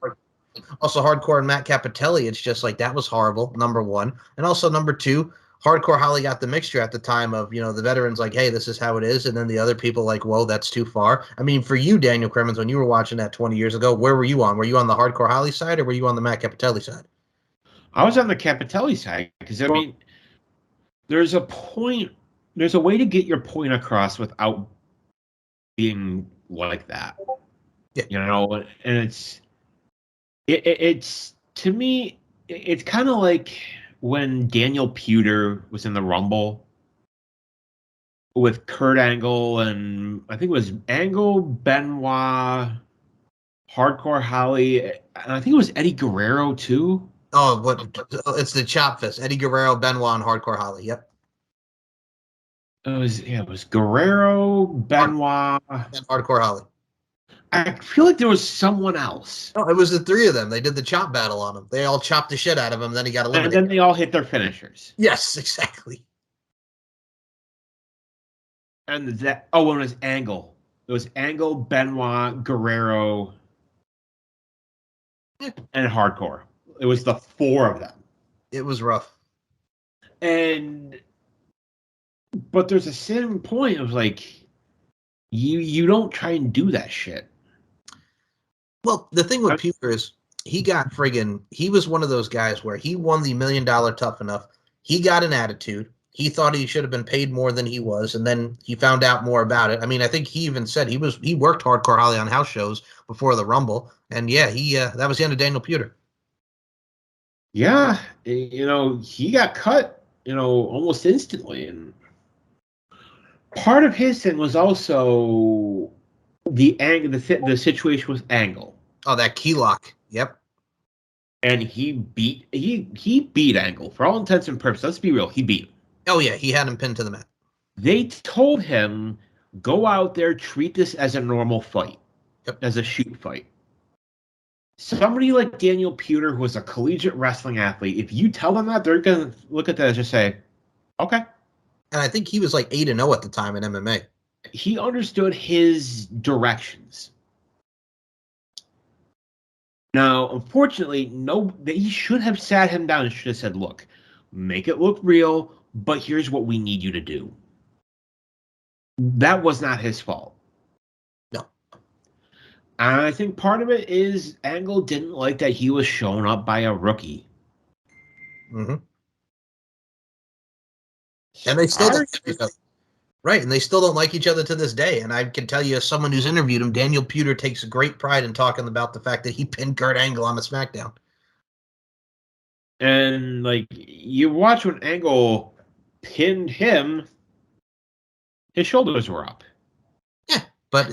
also hardcore and Matt Capitelli. It's just like that was horrible. Number one, and also number two. Hardcore Holly got the mixture at the time of, the veterans like, hey, this is how it is. And then the other people like, whoa, that's too far. I mean, for you, Daniel Crimmins, when you were watching that 20 years ago, where were you on? Were you on the Hardcore Holly side or were you on the Matt Capitelli side? I was on the Capitelli side because, I mean, there's a way to get your point across without being like that. Yeah. And it's to me, it's kind of like when Daniel Puder was in the Rumble with Kurt Angle and I think it was Angle, Benoit, Hardcore Holly, and I think it was Eddie Guerrero too. Oh, it's the Chop Fist. Eddie Guerrero, Benoit, and Hardcore Holly. Yep. It was Guerrero, Benoit, and Hardcore Holly. I feel like there was someone else. No, it was the three of them. They did the chop battle on him. They all chopped the shit out of him. Then he got eliminated. And then they all hit their finishers. Yes, exactly. And it was Angle. It was Angle, Benoit, Guerrero, and Hardcore. It was the four of them. It was rough. But there's a certain point of like, you don't try and do that shit. Well, the thing with Puder is he was one of those guys where he won the $1 Million Tough Enough. He got an attitude. He thought he should have been paid more than he was, and then he found out more about it. I mean, I think he even said he worked Hardcore Holly on house shows before the Rumble, and yeah, that was the end of Daniel Puder. Yeah, he got cut, almost instantly, and part of his thing was also the situation with Angle. Oh, that key lock. Yep. And he beat Angle for all intents and purposes. Let's be real, he beat him. Oh yeah, he had him pinned to the mat. They told him, go out there, treat this as a normal fight, as a shoot fight. Somebody like Daniel Puder, who was a collegiate wrestling athlete, if you tell them that, they're going to look at that and just say, okay. And I think he was like 8-0 at the time in MMA. He understood his directions. Now, unfortunately, he should have sat him down and should have said, look, make it look real, but here's what we need you to do. That was not his fault. No. And I think part of it is Angle didn't like that he was shown up by a rookie. Mm-hmm. And they still don't like each other. Right, and they still don't like each other to this day. And I can tell you, as someone who's interviewed him, Daniel Puder takes great pride in talking about the fact that he pinned Kurt Angle on a SmackDown. And, like, you watch when Angle pinned him, his shoulders were up. Yeah, but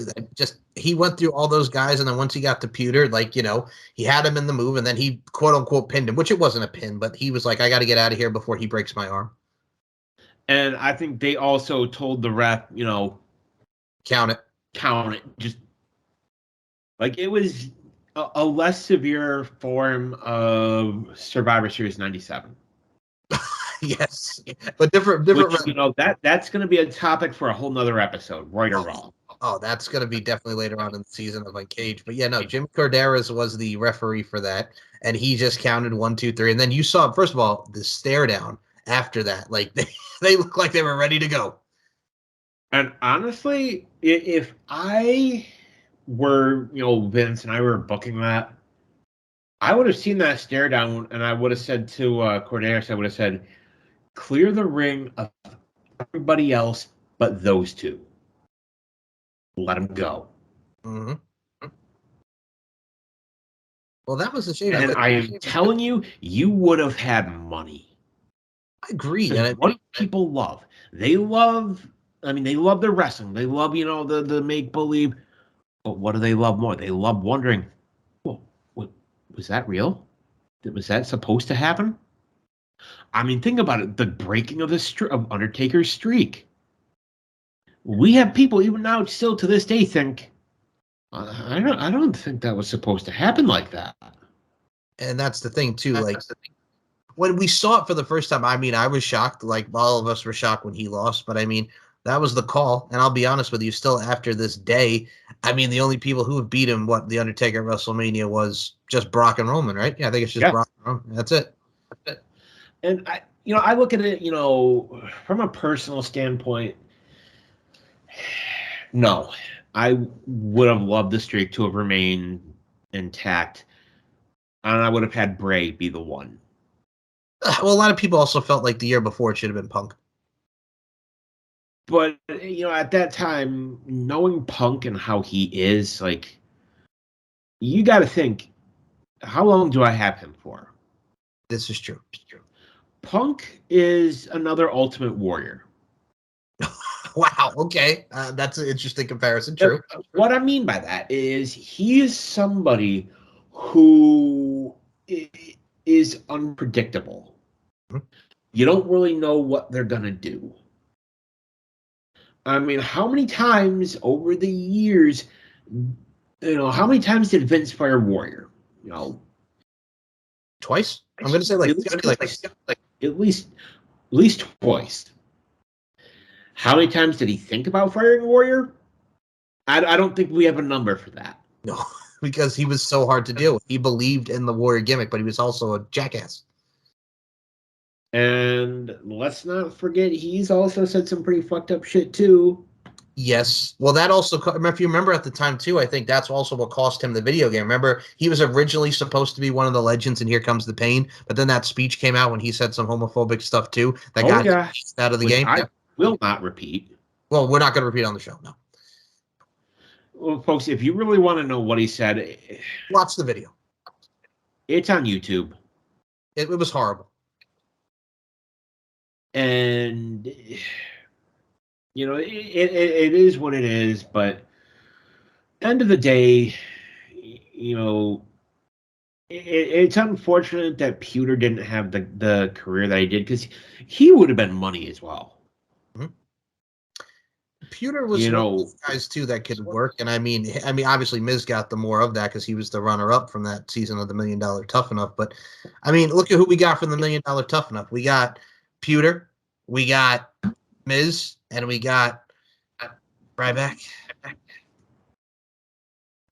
he went through all those guys, and then once he got to Puder, like, he had him in the move, and then he, quote-unquote, pinned him, which it wasn't a pin, but he was like, I got to get out of here before he breaks my arm. And I think they also told the ref, count it. Just like it was a less severe form of Survivor Series 97. Yes, but different. Which, that's going to be a topic for a whole nother episode, right or wrong. Oh, that's going to be definitely later on in the season of Uncaged. But yeah, no, Jimmy Corderas was the referee for that, and he just counted 1, 2, 3, and then you saw, first of all, the stare down after that. Like they looked like they were ready to go. And honestly, if I were, Vince and I were booking that, I would have seen that stare down and I would have said to Corderas, I would have said, clear the ring of everybody else but those two. Let them go. Mm-hmm. Well, that was a shame. And I am telling you, you would have had money. I agree. And what do people love? They love their wrestling. They love, the make-believe. But what do they love more? They love wondering, well, was that real? Was that supposed to happen? I mean, think about it. The breaking of of Undertaker's streak. We have people even now, still to this day, think I don't think that was supposed to happen like that. And that's the thing too. Like when we saw it for the first time, I mean, I was shocked. Like all of us were shocked when he lost. But I mean, that was the call. And I'll be honest with you, still after this day, I mean, the only people who have beat him, what the Undertaker at WrestleMania was just Brock and Roman, right? Yeah, I think it's just Brock and Roman. That's it. And I look at it, from a personal standpoint. No, I would have loved the streak to have remained intact, and I would have had Bray be the one. Well, a lot of people also felt like the year before it should have been Punk. But, at that time, knowing Punk and how he is, like, you got to think, how long do I have him for? This is true. Punk is another Ultimate Warrior. Wow, okay. That's an interesting comparison. True. What I mean by that is he is somebody who is unpredictable. Mm-hmm. You don't really know what they're going to do. I mean, how many times over the years, how many times did Vince fire Warrior? Twice? I'm going to say at least twice. How many times did he think about firing Warrior? I don't think we have a number for that. No, because he was so hard to deal with. He believed in the Warrior gimmick, but he was also a jackass. And let's not forget, he's also said some pretty fucked up shit, too. Yes. Well, that also, if you remember at the time, too, I think that's also what cost him the video game. Remember, he was originally supposed to be one of the legends, and Here Comes the Pain, but then that speech came out when he said some homophobic stuff, too, that got him out of the game. I will not repeat. Well, we're not going to repeat on the show, no. Well, folks, if you really want to know what he said, watch the video. It's on YouTube. It was horrible. And, it is what it is, but end of the day, it's unfortunate that Pewter didn't have the career that he did, because he would have been money as well. Mm-hmm. Pewter was one of those guys too that could work, and I mean, obviously Miz got the more of that because he was the runner-up from that season of the $1 Million Tough Enough. But I mean, look at who we got from the $1 Million Tough Enough. We got Pewter, we got Miz, and we got Ryback,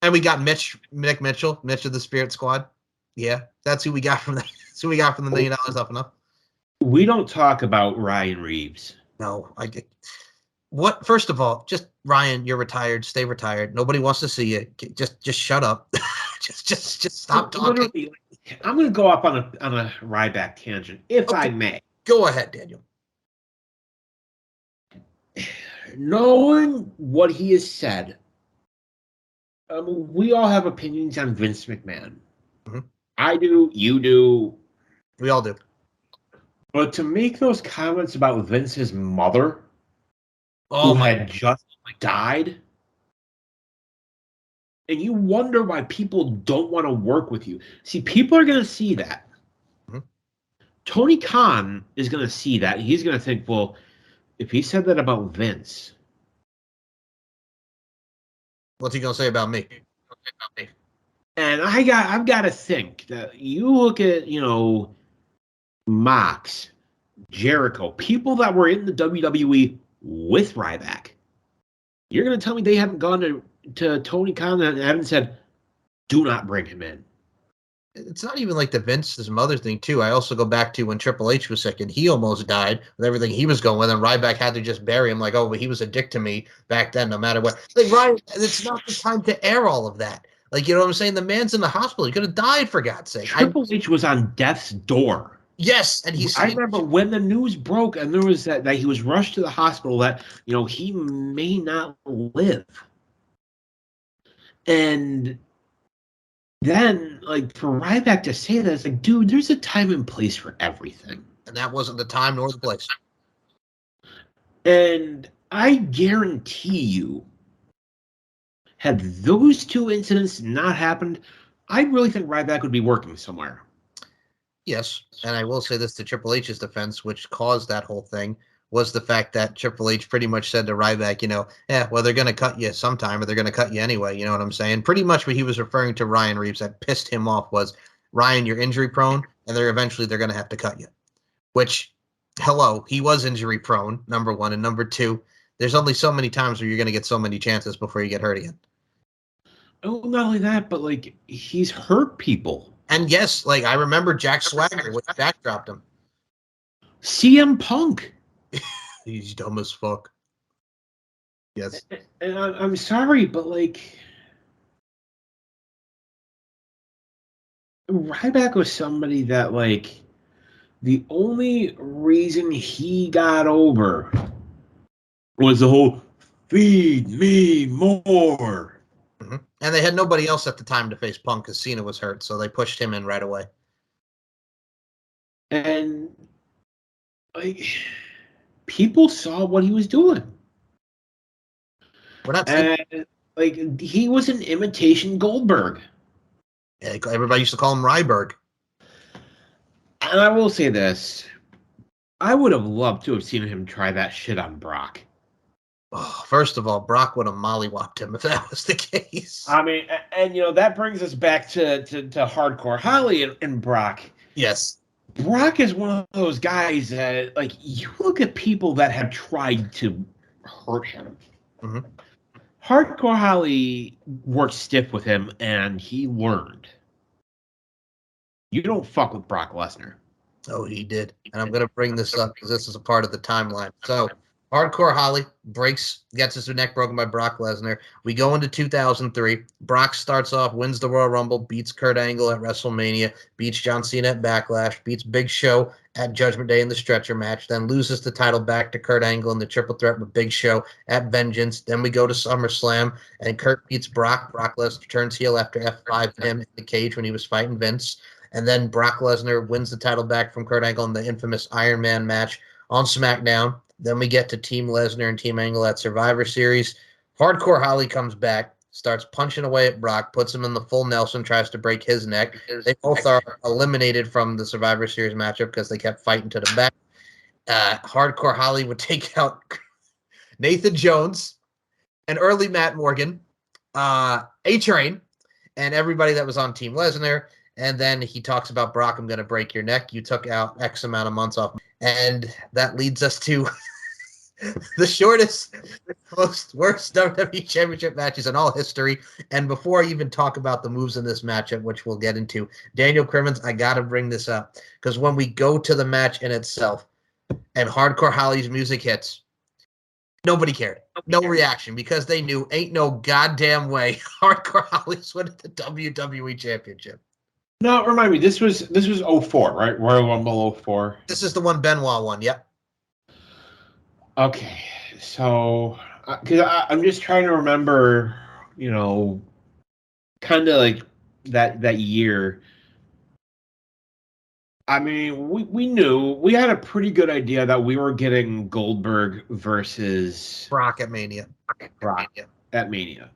and we got Mick Mitchell, Mitch of the Spirit Squad. Yeah, that's who we got from that. That's who we got from the $1 Million Tough Enough. We don't talk about Ryan Reeves. No, what? First of all, just Ryan, you're retired. Stay retired. Nobody wants to see you. Just shut up. just stop talking. I'm going to go off on a Ryback tangent, if I may. Go ahead, Daniel. Knowing what he has said, we all have opinions on Vince McMahon. Mm-hmm. I do. You do. We all do. But to make those comments about Vince's mother, who had just died, and you wonder why people don't want to work with you. See, people are going to see that. Mm-hmm. Tony Khan is going to see that. He's going to think, well, if he said that about Vince, what's he going to say about me? And I've got to think that you look at, Mox, Jericho, people that were in the WWE with Ryback. You're going to tell me they haven't gone to Tony Khan and haven't said, do not bring him in? It's not even like the Vince's mother thing, too. I also go back to when Triple H was sick and he almost died with everything he was going with, and Ryback had to just bury him like, oh, but he was a dick to me back then, no matter what. Like, Ryan, it's not the time to air all of that. Like, you know what I'm saying? The man's in the hospital. He could have died, for God's sake. Triple H was on death's door. Yes, and I remember when the news broke and there was that he was rushed to the hospital that, he may not live. And then, for Ryback to say that, it's like, dude, there's a time and place for everything. And that wasn't the time nor the place. And I guarantee you, had those two incidents not happened, I really think Ryback would be working somewhere. Yes, and I will say this to Triple H's defense, which caused that whole thing, was the fact that Triple H pretty much said to Ryback, well, they're going to cut you sometime, or they're going to cut you anyway. You know what I'm saying? Pretty much what he was referring to Ryan Reeves that pissed him off was, Ryan, you're injury prone, and they're going to have to cut you. Which, hello, he was injury prone, number one, and number two, there's only so many times where you're going to get so many chances before you get hurt again. Oh, not only that, but like he's hurt people. And yes, like I remember Jack Swagger when Jack dropped him. CM Punk. He's dumb as fuck. Yes. And I'm sorry, but like Ryback was somebody that like the only reason he got over was the whole feed me more. Mm-hmm. And they had nobody else at the time to face Punk because Cena was hurt, so they pushed him in right away. And like people saw what he was doing. We're not saying like he was an imitation Goldberg. Yeah, everybody used to call him Ryberg. And I will say this. I would have loved to have seen him try that shit on Brock. Oh, first of all, Brock would have mollywopped him if that was the case. I mean, and that brings us back to Hardcore Holly and Brock. Yes. Brock is one of those guys that, like, you look at people that have tried to hurt him. Mm-hmm. Hardcore Holly worked stiff with him, and he learned. You don't fuck with Brock Lesnar. Oh, he did. And I'm going to bring this up because this is a part of the timeline. So, Hardcore Holly gets his neck broken by Brock Lesnar. We go into 2003. Brock starts off, wins the Royal Rumble, beats Kurt Angle at WrestleMania, beats John Cena at Backlash, beats Big Show at Judgment Day in the stretcher match, then loses the title back to Kurt Angle in the triple threat with Big Show at Vengeance. Then we go to SummerSlam, and Kurt beats Brock. Brock Lesnar turns heel after F5 him in the cage when he was fighting Vince. And then Brock Lesnar wins the title back from Kurt Angle in the infamous Iron Man match on SmackDown. Then we get to Team Lesnar and Team Angle at Survivor Series. Hardcore Holly comes back, starts punching away at Brock, puts him in the full Nelson, tries to break his neck. They both are eliminated from the Survivor Series matchup because they kept fighting to the back. Hardcore Holly would take out Nathan Jones and early Matt Morgan, A-Train, and everybody that was on Team Lesnar. And then he talks about, Brock, I'm going to break your neck. You took out X amount of months off. And that leads us to the shortest, worst WWE Championship matches in all history. And before I even talk about the moves in this matchup, which we'll get into, Daniel Crimmins, I got to bring this up. Because when we go to the match in itself and Hardcore Holly's music hits, nobody cared. No reaction because they knew ain't no goddamn way Hardcore Holly's winning the WWE Championship. No, remind me, this was 04, right? Royal Rumble 04. This is the one Benoit won, yep. Okay, so because I'm just trying to remember, kind of like that year. I mean, we knew, we had a pretty good idea that we were getting Goldberg versus Brock at Mania. At Mania.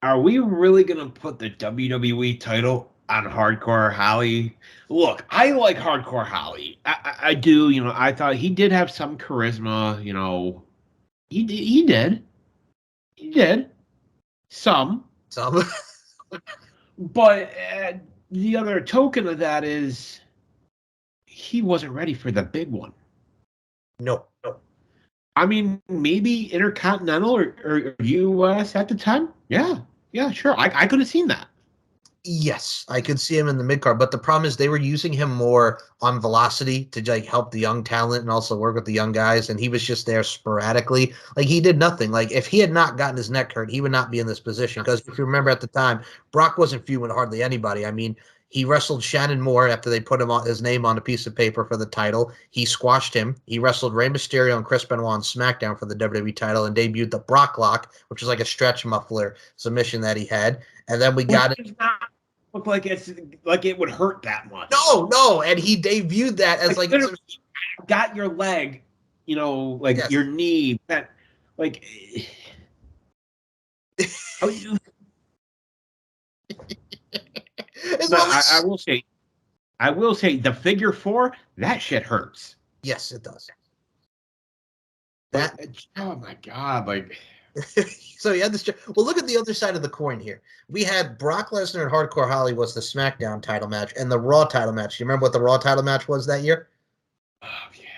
Are we really going to put the WWE title on Hardcore Holly? Look, I like Hardcore Holly. I do. I thought he did have some charisma. He did. Some. But the other token of that is he wasn't ready for the big one. No. I mean, maybe Intercontinental or US at the time. Yeah, sure. I could have seen that. Yes, I could see him in the mid-card, but the problem is they were using him more on velocity to like help the young talent and also work with the young guys, and he was just there sporadically. Like, he did nothing. Like, if he had not gotten his neck hurt, he would not be in this position, because if you remember at the time, Brock wasn't feuding with hardly anybody. I mean, he wrestled Shannon Moore after they put his name on a piece of paper for the title. He squashed him. He wrestled Rey Mysterio and Chris Benoit on SmackDown for the WWE title and debuted the Brock Lock, which was like a stretch muffler submission that he had. And then we got it. Look like it would hurt that much. No, and he debuted that as like got your leg, yes. Your knee, that like I will say the figure 4, that shit hurts. Yes, it does. Oh my God, like. So you had this. Well, look at the other side of the coin here. We had Brock Lesnar and Hardcore Holly was the SmackDown title match, and the Raw title match. You remember what the Raw title match was that year? Okay.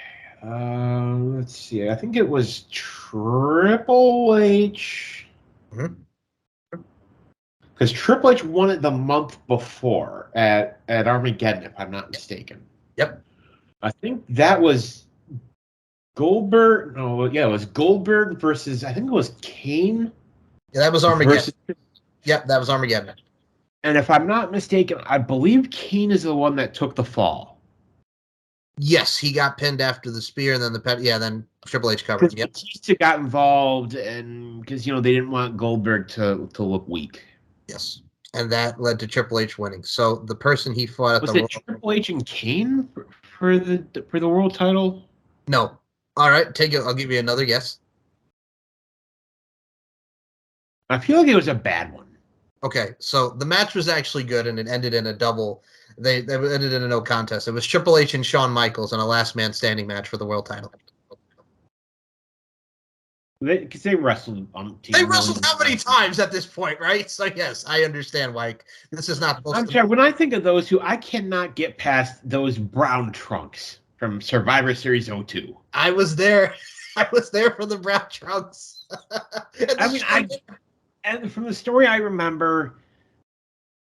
Let's see. I think it was Triple H. Because Triple H won it the month before at Armageddon, if I'm not mistaken. Yep. I think that was Goldberg. No, yeah, it was Goldberg versus, I think it was Kane. Yeah, that was Armageddon. Yep, that was Armageddon. And if I'm not mistaken, I believe Kane is the one that took the fall. Yes, he got pinned after the spear, and then then Triple H covered him. Yep. Batista got involved, and because they didn't want Goldberg to look weak. Yes, and that led to Triple H winning. So the person he fought at was it Triple H and Kane for the world title? No. All right, take it. I'll give you another guess. I feel like it was a bad one. Okay, so the match was actually good, and it ended in a double. They ended in a no contest. It was Triple H and Shawn Michaels in a last man standing match for the world title. Because they wrestled on TV. They wrestled how many times at this point, right? So yes, I understand why this is not. I'm sorry. When I think of those two, I cannot get past those brown trunks from Survivor Series 02. I was there. I was there for the brown trunks. And from the story I remember,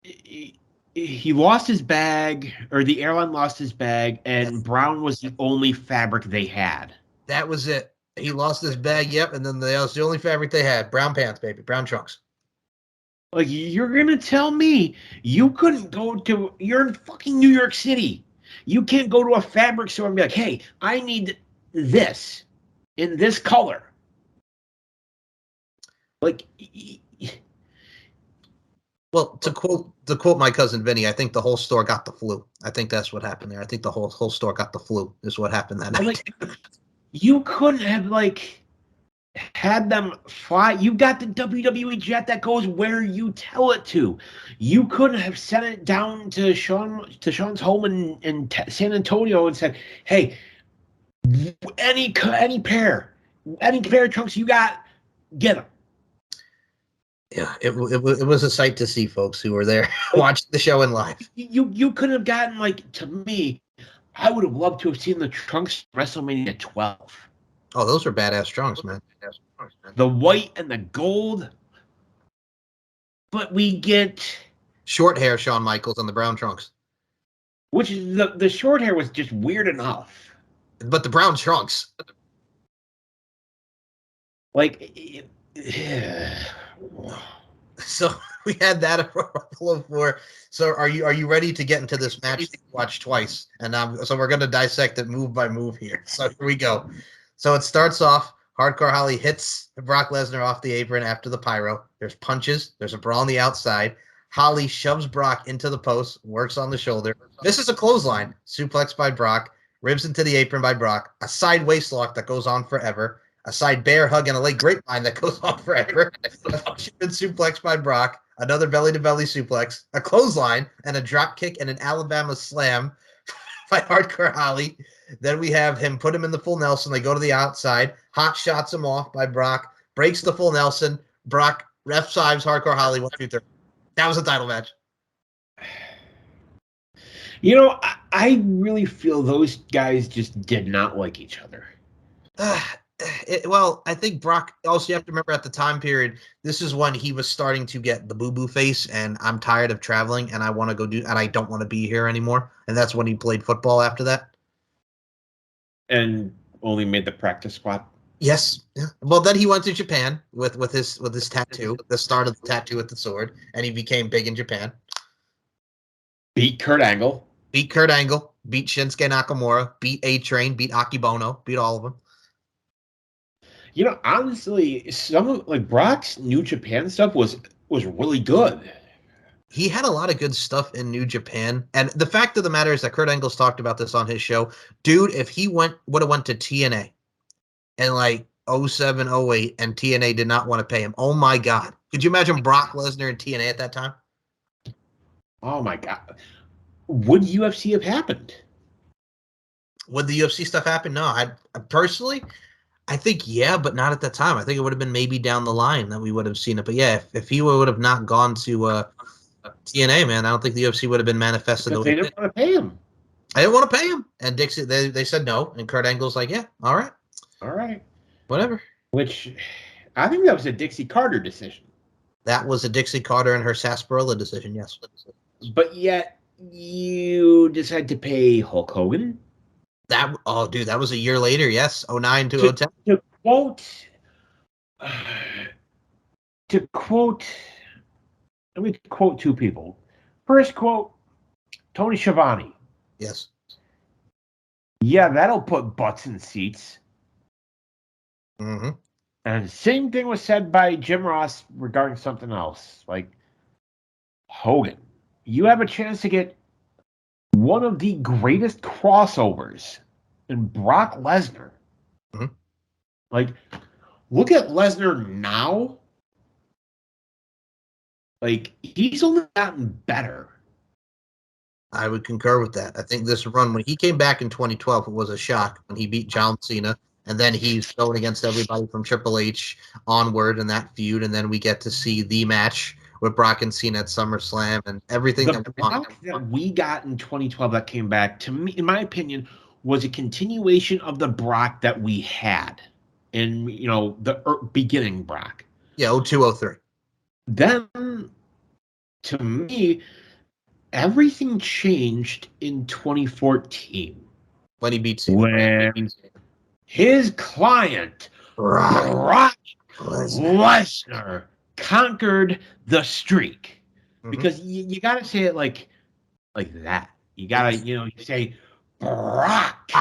he lost his bag, or the airline lost his bag, and brown was the only fabric they had. That was it. He lost his bag, yep, and then that was the only fabric they had. Brown pants, baby. Brown trunks. Like, you're going to tell me you couldn't you're in fucking New York City. You can't go to a fabric store and be like, hey, I need this in this color. Like, well, to quote my cousin Vinny, I think the whole store got the flu. I think that's what happened there. I think the whole store got the flu is what happened that night. Like, you couldn't have had them fly. You got the WWE jet that goes where you tell it to. You couldn't have sent it down to Sean's home in San Antonio and said, "Hey, any pair of trunks you got, get them." Yeah, it was a sight to see, folks who were there watching the show in live. You could have gotten, to me, I would have loved to have seen the trunks WrestleMania 12. Oh, those are badass trunks, man. The white and the gold. But we get short hair Shawn Michaels on the brown trunks. Which is the short hair was just weird enough. But the brown trunks. So we had that a couple of four. So are you ready to get into this match that you watched twice? And so we're going to dissect it move by move here. So here we go. So it starts off. Hardcore Holly hits Brock Lesnar off the apron after the pyro. There's punches. There's a brawl on the outside. Holly shoves Brock into the post, works on the shoulder. This is a clothesline. Suplex by Brock. Ribs into the apron by Brock. A side waist lock that goes on forever. A side bear hug and a leg grapevine that goes on forever. A suplex by Brock. Another belly-to-belly suplex. A clothesline and a drop kick and an Alabama slam by Hardcore Holly. Then we have him put him in the full Nelson. They go to the outside. Hot shots him off by Brock. Breaks the full Nelson. Brock ref sides Hardcore Holly 1, 2, 3. That was a title match. I really feel those guys just did not like each other. Well, I think Brock, also you have to remember at the time period, this is when he was starting to get the boo-boo face, and I'm tired of traveling, and I want to go and I don't want to be here anymore. And that's when he played football after that. And only made the practice squad. Yes. Yeah. Well, then he went to Japan with his tattoo, the start of the tattoo with the sword, and he became big in Japan. Beat Kurt Angle. Beat Shinsuke Nakamura. Beat A-Train. Beat Akibono. Beat all of them. Honestly, some of Brock's New Japan stuff was really good. He had a lot of good stuff in New Japan. And the fact of the matter is that Kurt Angle's talked about this on his show. Dude, if he would have went to TNA in 07, 08, and TNA did not want to pay him, oh my God. Could you imagine Brock Lesnar in TNA at that time? Oh my God. Would UFC have happened? Would the UFC stuff happen? No, I personally, I think yeah, but not at that time. I think it would have been maybe down the line that we would have seen it. But yeah, if he would have not gone to TNA, man, I don't think the UFC would have been manifested. Because they didn't want to pay him. I didn't want to pay him, and Dixie they said no, and Kurt Angle's like, yeah, all right, whatever. Which I think that was a Dixie Carter decision. That was a Dixie Carter and her Sarsaparilla decision, yes. But yet you decide to pay Hulk Hogan. That was a year later, yes, 09 to 010. To quote, let me quote two people. First quote, Tony Schiavone. Yes. Yeah, that'll put butts in seats. Mm-hmm. And the same thing was said by Jim Ross regarding something else. Like, Hogan, you have a chance to get one of the greatest crossovers in Brock Lesnar. Mm-hmm. Like, look at Lesnar now. Like, he's only gotten better. I would concur with that. I think this run, when he came back in 2012, it was a shock when he beat John Cena. And then he's going against everybody from Triple H onward in that feud. And then we get to see the match with Brock and Cena at SummerSlam and everything that we got in 2012 that came back, to me, in my opinion, was a continuation of the Brock that we had in, the beginning Brock. Yeah, 02, 03. Then, to me, everything changed in 2014. When he beat Cena. When his client, Brock Lesnar, conquered the streak. Mm-hmm. Because you got to say it like that. You got to, you say Brock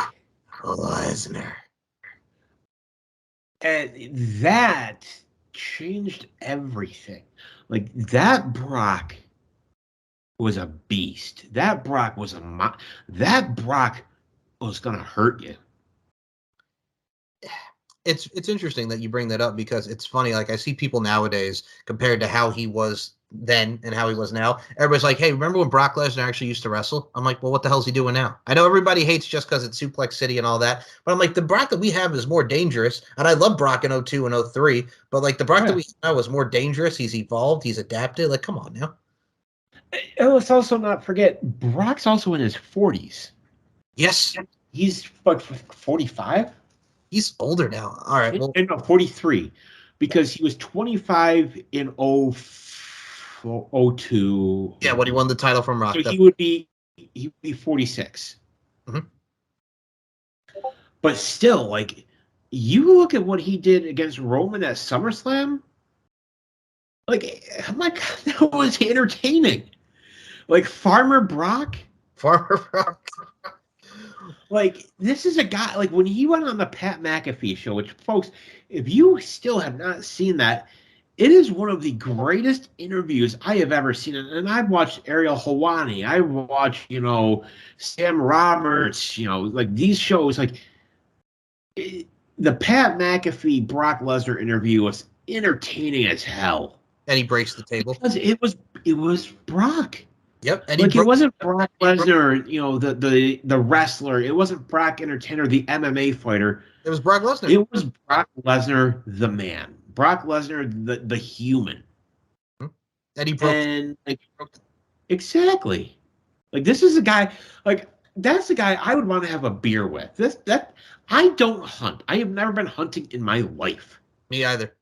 Lesnar. And that changed everything. Like, that Brock was a beast. That Brock was that Brock was going to hurt you. It's interesting that you bring that up because it's funny. Like, I see people nowadays compared to how he was then and how he was now. Everybody's like, hey, remember when Brock Lesnar actually used to wrestle? I'm like, well, what the hell's he doing now? I know everybody hates just because it's Suplex City and all that, but I'm like, the Brock that we have is more dangerous. And I love Brock in 02 and 03, but like the Brock that we have now is more dangerous. He's evolved. He's adapted. Like, come on now. And let's also not forget, Brock's also in his 40s. Yes. He's, what, 45? He's older now. All right. Well, no, 43, because he was 25 in 02. Yeah, when he won the title from Rock. So he would be 46. Mm-hmm. But still, like, you look at what he did against Roman at SummerSlam. Like, oh my God, that was entertaining. Like, Farmer Brock. Like, this is a guy, like, when he went on the Pat McAfee show, which, folks, if you still have not seen that, it is one of the greatest interviews I have ever seen. And I've watched Ariel Helwani. I watched, Sam Roberts, like, these shows. Like, the Pat McAfee Brock Lesnar interview was entertaining as hell. And he breaks the table. Because it was Brock. Yep. And it wasn't Brock Lesnar, the wrestler. It wasn't Brock Entertainer, the MMA fighter. It was Brock Lesnar. It was Brock Lesnar, the man. Brock Lesnar, the human. And he broke. Exactly. Like, this is a guy. Like, that's the guy I would want to have a beer with. I don't hunt. I have never been hunting in my life. Me either.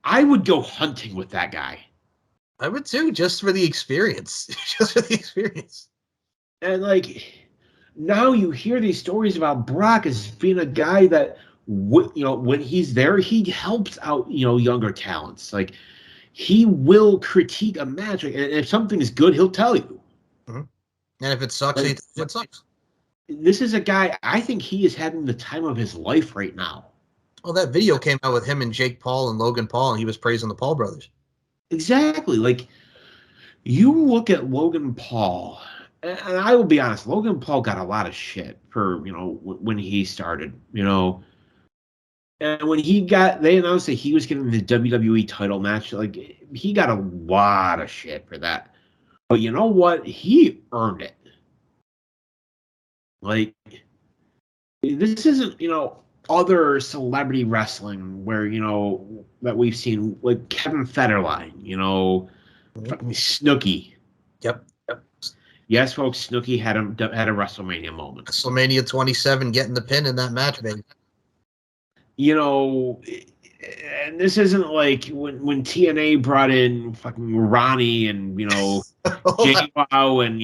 I would go hunting with that guy. I would too, just for the experience. And like, now you hear these stories about Brock as being a guy that, when he's there, he helps out, younger talents. Like, he will critique a match, and if something is good, he'll tell you. Mm-hmm. And if it sucks, it sucks. This is a guy, I think he is having the time of his life right now. Well, that video came out with him and Jake Paul and Logan Paul, and he was praising the Paul brothers. Exactly. Like, you look at Logan Paul, and I will be honest, Logan Paul got a lot of shit for, when he started, and when they announced that he was getting the WWE title match, like, he got a lot of shit for that. But you know what? He earned it. Like, this isn't, other celebrity wrestling where, that we've seen, like Kevin Federline, fucking Snooki. Yep. Yes, folks, Snooki had a WrestleMania moment. WrestleMania 27 getting the pin in that match, baby. And this isn't like when TNA brought in fucking Ronnie and, JWoww and,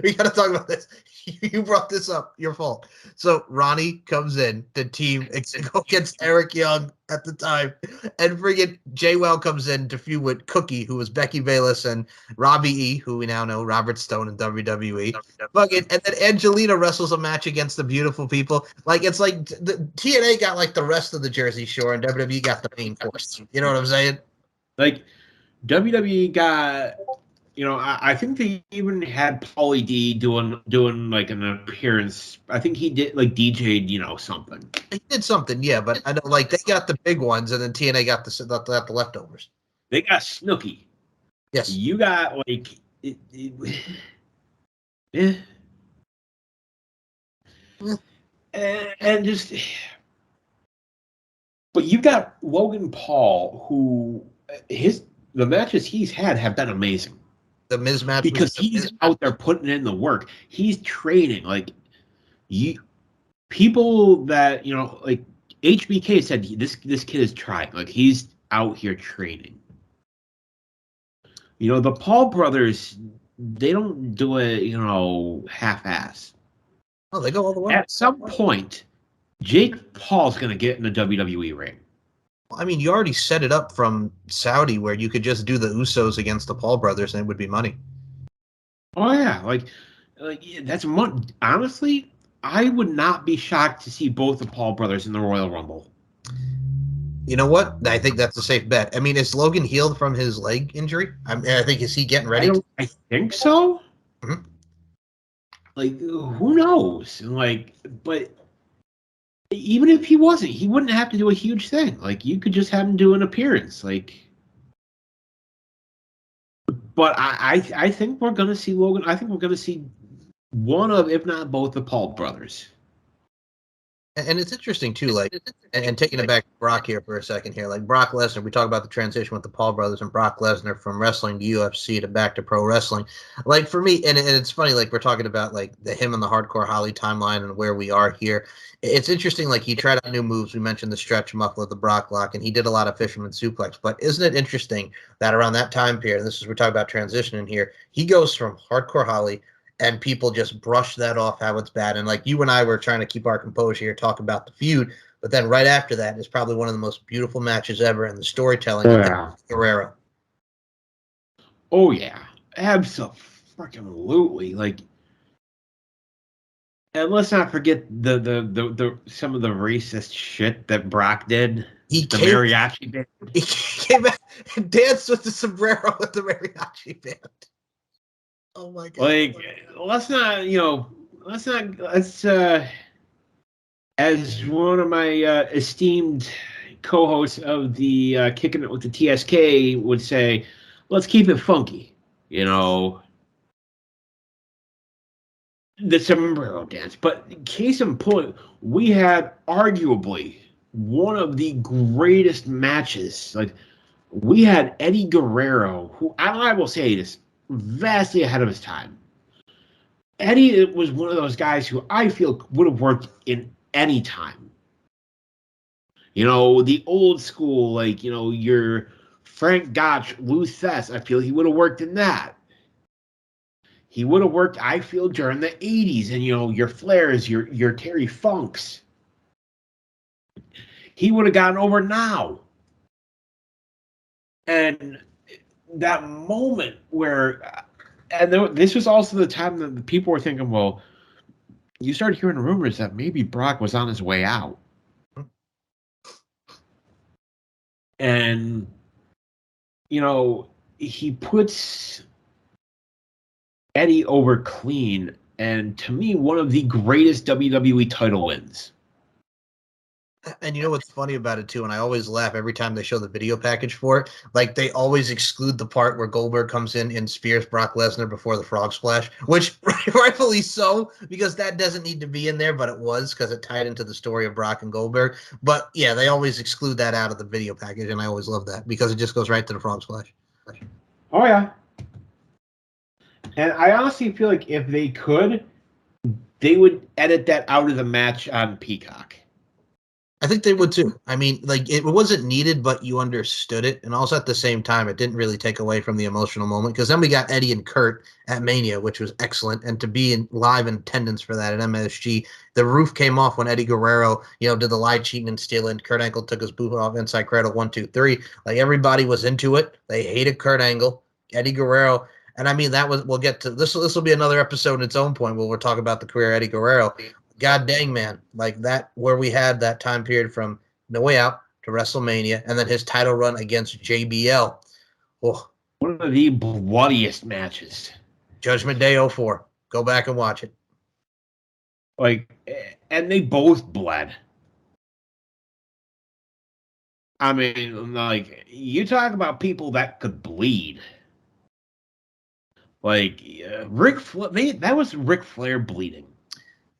we got to talk about this. You brought this up. Your fault. So Ronnie comes in, the team against Eric Young at the time, and friggin' JWoww comes in to feud with Cookie, who was Becky Bayless, and Robbie E., who we now know, Robert Stone in WWE. And then Angelina wrestles a match against the Beautiful People. Like, it's like the TNA got like the rest of the Jersey Shore, and WWE got the main force. You know what I'm saying? Like, WWE got... I think they even had Paulie D doing like an appearance. I think he did like DJ'd, something. He did something, yeah, but I know like they got the big ones, and then TNA got the leftovers. They got Snooki. Yes. You got like yeah. And just, but you got Logan Paul, who the matches he's had have been amazing. The Miz match, because he's out there putting in the work. He's training. Like, people that like HBK said, this kid is trying. Like, he's out here training. The Paul brothers, they don't do it, half-ass. Oh, they go all the way. At some point, Jake Paul's gonna get in the WWE ring. I mean, you already set it up from Saudi where you could just do the Usos against the Paul brothers and it would be money. Oh yeah, like that's money. Honestly, I would not be shocked to see both the Paul brothers in the Royal Rumble. You know what? I think that's a safe bet. I mean, is Logan healed from his leg injury? I think, is he getting ready? I think so. Mm-hmm. Like, who knows? Like, but even if he wasn't, he wouldn't have to do a huge thing. Like, you could just have him do an appearance. Like, but I think we're gonna see Logan. I think we're gonna see one of, if not both, the Paul brothers. And it's interesting too, like, and taking it back to Brock here for a second here, like Brock Lesnar, we talk about the transition with the Paul brothers and Brock Lesnar from wrestling to UFC to back to pro wrestling. Like, for me, and it's funny, like, we're talking about like him and the Hardcore Holly timeline and where we are here. It's interesting, like, he tried out new moves. We mentioned the stretch muffler, the Brock lock, and he did a lot of fisherman suplex. But isn't it interesting that around that time period, and this is, we're talking about transitioning here, he goes from Hardcore Holly, and people just brush that off how it's bad. And like you and I were trying to keep our composure here, talk about the feud, but then right after that is probably one of the most beautiful matches ever in the storytelling of Guerrero. Oh yeah, absolutely. Like, and let's not forget the some of the racist shit that Brock did. The mariachi band. He came out and danced with the sombrero with the mariachi band. Oh my god! Like, let's as one of my esteemed co-hosts of the Kicking It with the TSK would say, let's keep it funky. The sombrero dance. But case in point, we had arguably one of the greatest matches. Like, we had Eddie Guerrero, who I will say this, vastly ahead of his time. Eddie was one of those guys who I feel would have worked in any time. The old school, like, your Frank Gotch, Lou Thesz, I feel he would have worked in that. He would have worked, I feel, during the 80s, and, your Flairs, your Terry Funks. He would have gotten over now. And that moment where, and this was also the time that the people were thinking, well, you started hearing rumors that maybe Brock was on his way out. And, he puts Eddie over clean, and to me, one of the greatest WWE title wins. And you know what's funny about it too, and I always laugh every time they show the video package for it. Like they always exclude the part where Goldberg comes in and spears Brock Lesnar before the frog splash, which rightfully so, because that doesn't need to be in there, but it was because it tied into the story of Brock and Goldberg. But yeah, they always exclude that out of the video package, and I always love that because it just goes right to the frog splash. Oh yeah. And I honestly feel like if they could, they would edit that out of the match on Peacock. I think they would too. I mean, like it wasn't needed, but you understood it, and also at the same time, it didn't really take away from the emotional moment because then we got Eddie and Kurt at Mania, which was excellent, and to be in live in attendance for that at MSG, the roof came off when Eddie Guerrero, did the live cheating and stealing. Kurt Angle took his boot off inside cradle 1, 2, 3. Like everybody was into it. They hated Kurt Angle, Eddie Guerrero. And I mean, we'll get to this. This will be another episode in its own point where we'll talk about the career of Eddie Guerrero. God dang, man. Like that, where we had that time period from No Way Out to WrestleMania and then his title run against JBL. Oh, one of the bloodiest matches. Judgment Day 04. Go back and watch it. Like, and they both bled. I mean, like, you talk about people that could bleed. Like, Ric Flair, that was Ric Flair bleeding.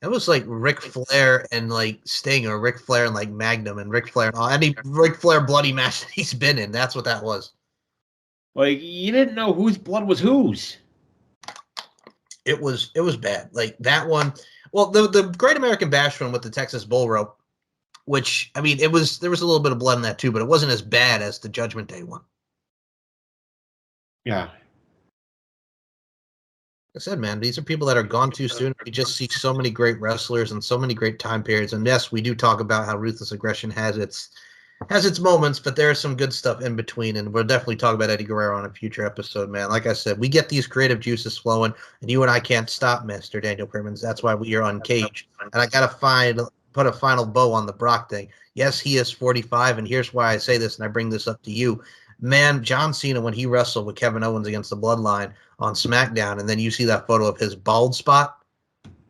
It was like Ric Flair and like Sting, or Ric Flair and like Magnum, and Ric Flair, any Ric Flair bloody match that he's been in. That's what that was. Like, you didn't know whose blood was whose. It was bad. Like that one. Well, the Great American Bash one with the Texas Bull Rope, which I mean, there was a little bit of blood in that too, but it wasn't as bad as the Judgment Day one. Yeah. I said, man, these are people that are gone too soon. We just see so many great wrestlers and so many great time periods. And yes, we do talk about how Ruthless Aggression has its moments, but there's some good stuff in between. And we'll definitely talk about Eddie Guerrero on a future episode, man. Like I said, we get these creative juices flowing, and you and I can't stop, Mr. Daniel Crimmins. That's why we are Uncaged. And I got to put a final bow on the Brock thing. Yes, he is 45, and here's why I say this, and I bring this up to you. Man, John Cena, when he wrestled with Kevin Owens against the Bloodline on SmackDown, and then you see that photo of his bald spot,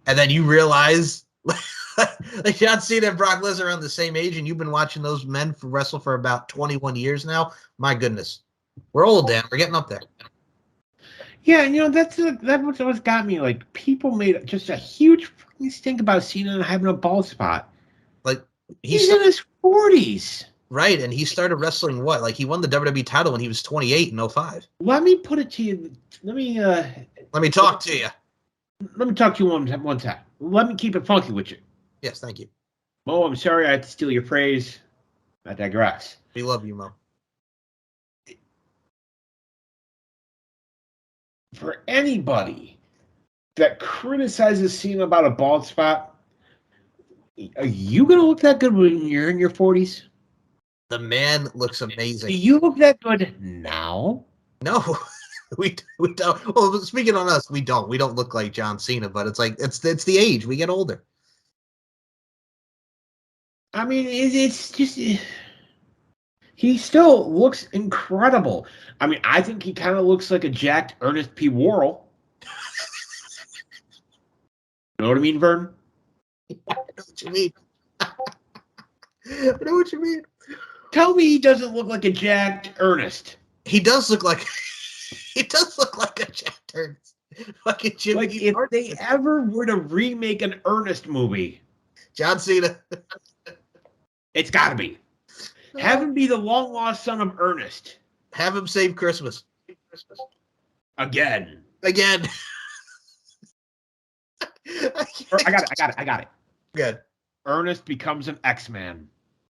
and then you realize like John Cena and Brock Lesnar are on the same age, and you've been watching those men wrestle for about 21 years now. My goodness. We're old, Dan. We're getting up there. Yeah, that's what's got me. Like, people made just a huge fucking stink about Cena having a bald spot. Like, he's in his 40s. Right, and he started wrestling what? Like, he won the WWE title when he was 28 in 05. Let me put it to you. Let me talk to you. Let me talk to you one time. Let me keep it funky with you. Yes, thank you. Mo, I'm sorry I had to steal your phrase. I digress. We love you, Mo. For anybody that criticizes Cena about a bald spot, are you going to look that good when you're in your 40s? The man looks amazing. Do you look that good now? No, we don't. Well, speaking on us, we don't. We don't look like John Cena, but it's like it's the age. We get older. I mean, it's just he still looks incredible. I mean, I think he kind of looks like a jacked Ernest P. Worrell. You know what I mean, Vern? I know what you mean. I know what you mean. Tell me he doesn't look like a jacked Ernest. He does look like a jacked Ernest. Fucking Jimmy. Like, if they ever were to remake an Ernest movie, John Cena. It's got to be. Have him be the long-lost son of Ernest. Have him save Christmas. Again. I got it. Good. Ernest becomes an X-Man.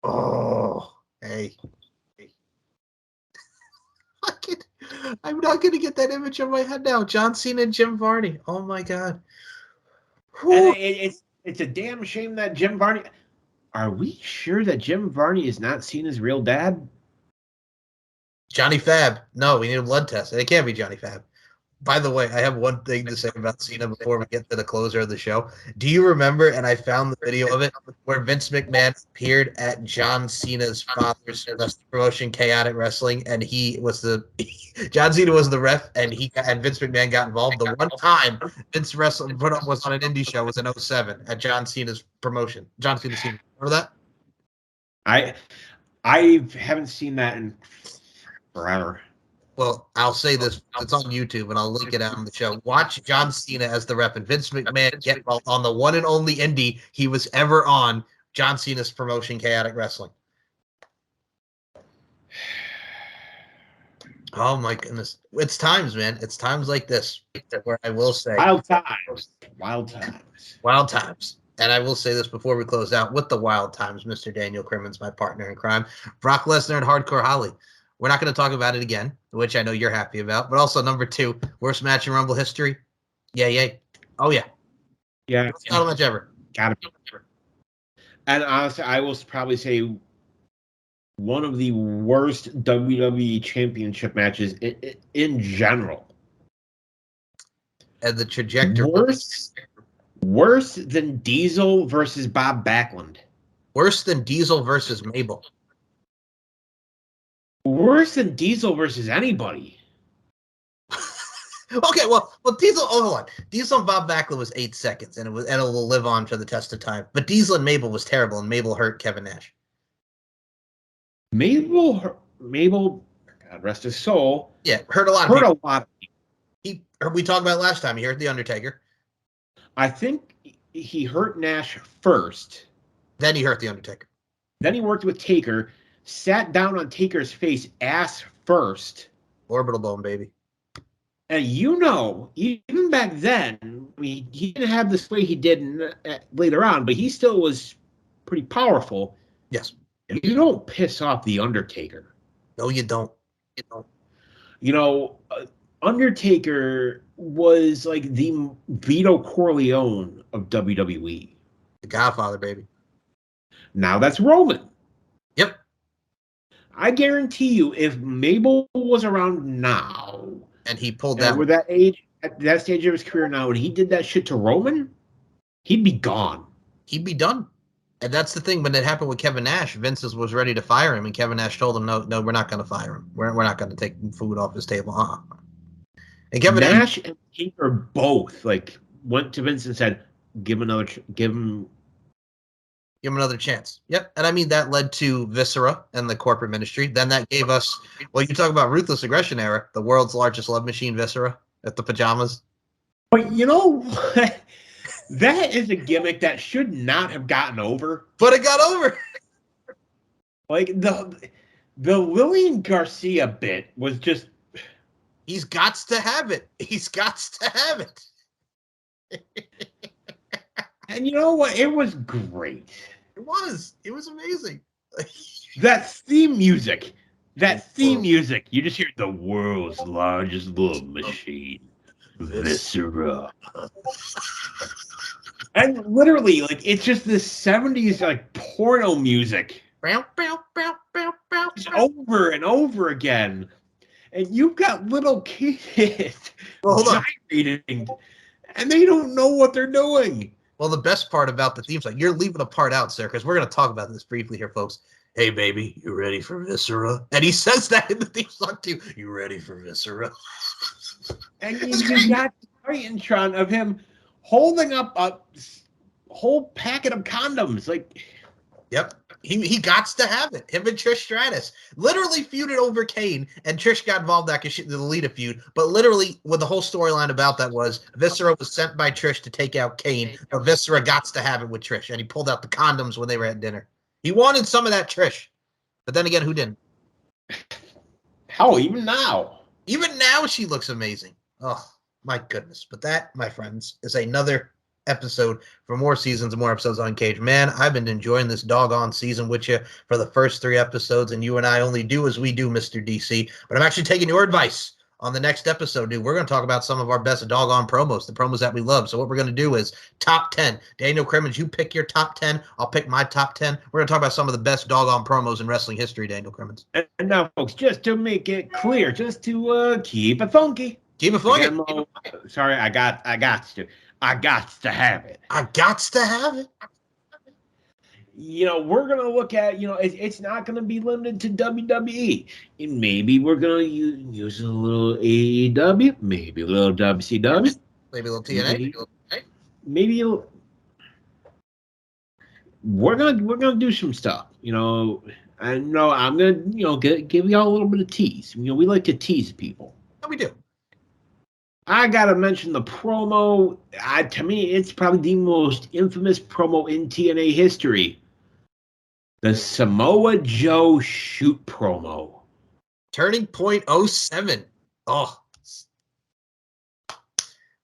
Oh, hey. I'm not going to get that image in my head now. John Cena and Jim Varney. Oh, my God. And it's a damn shame that Jim Varney... Are we sure that Jim Varney is not Cena's real dad? Johnny Fab. No, we need a blood test. It can't be Johnny Fab. By the way, I have one thing to say about Cena before we get to the closer of the show. Do you remember, and I found the video of it, where Vince McMahon appeared at John Cena's father's promotion, Chaotic Wrestling, and John Cena was the ref, and Vince McMahon got involved. The one time Vince wrestling was on an indie show was in 07 at John Cena's promotion. John Cena's team. Remember that? I haven't seen that in forever. Well, I'll say this. It's on YouTube, and I'll link it out on the show. Watch John Cena as the rep, and Vince McMahon get on the one and only indie he was ever on, John Cena's promotion, Chaotic Wrestling. Oh, my goodness. It's times, man. It's times like this where I will say. Wild times. Wild times. Wild times. And I will say this before we close out with the wild times, Mr. Daniel Crimmins, my partner in crime. Brock Lesnar and Hardcore Holly. We're not going to talk about it again, which I know you're happy about. But also, number 2, worst match in Rumble history. Yay. Oh, yeah. Yeah. Not much ever. Gotta be. And honestly, I will probably say one of the worst WWE Championship matches in general. And the trajectory. Worse than Diesel versus Bob Backlund. Worse than Diesel versus Mabel. Worse than Diesel versus anybody. Okay, well, Diesel. Oh, hold on. Diesel and Bob Backlund was 8 seconds, and it will live on for the test of time. But Diesel and Mabel was terrible, and Mabel hurt Kevin Nash. Mabel, God rest his soul. Yeah, hurt a lot. We talked about it last time. He hurt the Undertaker. I think he hurt Nash first. Then he hurt the Undertaker. Then he worked with Taker, sat down on Taker's face ass first. Orbital bone, baby. And even back then, he didn't have the sway he did later on, but he still was pretty powerful. Yes. You don't piss off the Undertaker. No, you don't. Undertaker was like the Vito Corleone of WWE. The Godfather, baby. Now that's Roman. Yep. I guarantee you, if Mabel was around now, and he pulled that with that age, at that stage of his career now, and he did that shit to Roman, he'd be gone. He'd be done. And that's the thing. When it happened with Kevin Nash, Vince was ready to fire him, and Kevin Nash told him, "No, we're not going to fire him. We're not going to take food off his table." And Kevin Nash and Taker both went to Vince and said, "Give him another chance." Yep. And I mean, that led to Viscera and the corporate ministry. Then that gave us, you talk about ruthless aggression era, the world's largest love machine, Viscera, at the pajamas. But that is a gimmick that should not have gotten over. But it got over. The Lillian Garcia bit was just... He's got to have it. He's got to have it. And you know what? It was great. It was amazing. That theme music. You just hear the world's largest love machine, Viscera. And literally, it's just this 70s porno music. Just over and over again. And you've got little kids gyrating, and they don't know what they're doing. Well, the best part about the theme song, you're leaving a part out, sir, because we're going to talk about this briefly here, folks. Hey, baby, you ready for Viscera? And he says that in the theme song, too. You ready for Viscera? And you got the Titantron of him holding up a whole packet of condoms. Yep. He got to have it. Him and Trish Stratus literally feuded over Kane, and Trish got involved that because the Lita feud. But literally, what the whole storyline about that was, Viscera was sent by Trish to take out Kane, but Viscera got to have it with Trish, and he pulled out the condoms when they were at dinner. He wanted some of that Trish, but then again, who didn't? Hell, even now she looks amazing. Oh my goodness! But that, my friends, is another episode for more seasons and more episodes on Uncaged. Man, I've been enjoying this doggone season with you for the first 3 episodes, and you and I only do as we do, Mr. DC. But I'm actually taking your advice on the next episode, dude. We're going to talk about some of our best doggone promos, the promos that we love. So what we're going to do is top 10. Daniel Crimmins, you pick your top 10. I'll pick my top 10. We're going to talk about some of the best doggone promos in wrestling history, Daniel Crimmins. And now, folks, just to make it clear, just to keep it funky. Keep it funky. Sorry, I got to have it. I got to have it. We're going to look at, it's not going to be limited to WWE. And maybe we're going to use a little AEW, maybe a little WCW. Maybe a little TNA. Maybe we're going to do some stuff. you know, I know I'm gonna, you know, give y'all a little bit of tease. You know, we like to tease people. Yeah, we do. I gotta mention the promo. To me, it's probably the most infamous promo in TNA history. The Samoa Joe shoot promo. Turning Point 07. Oh.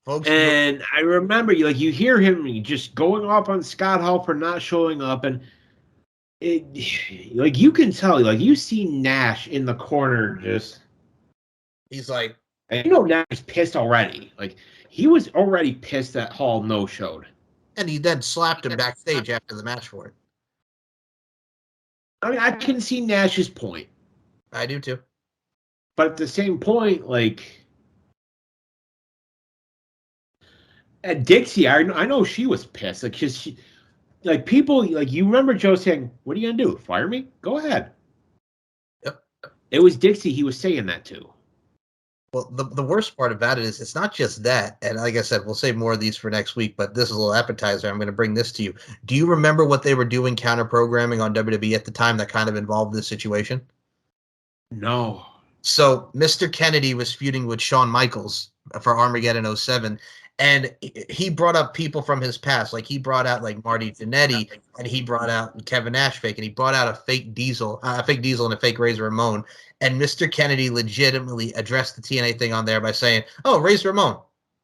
Folks, and I remember, like, you hear him just going off on Scott Hall for not showing up, and it, like, you can tell, like, you see Nash in the corner just. He's like, and you know, Nash is pissed already. Like, he was already pissed that Hall no-showed. And he then slapped him backstage after the match for it. I mean, I can see Nash's point. I do too. But at the same point, like, at Dixie, I know she was pissed. Like, she, like, people, like, you remember Joe saying, "What are you gonna do? Fire me? Go ahead." Yep. It was Dixie he was saying that to. Well, the worst part about it is it's not just that. And like I said, we'll save more of these for next week, but this is a little appetizer. I'm going to bring this to you. Do you remember what they were doing counter programming on WWE at the time that kind of involved this situation? No. So Mr. Kennedy was feuding with Shawn Michaels for Armageddon 07. And he brought up people from his past. Like, he brought out, like, Marty Jannetty, and he brought out Kevin Nash fake, and he brought out a fake Diesel and a fake Razor Ramon. And Mr. Kennedy legitimately addressed the TNA thing on there by saying, "Oh, Razor Ramon,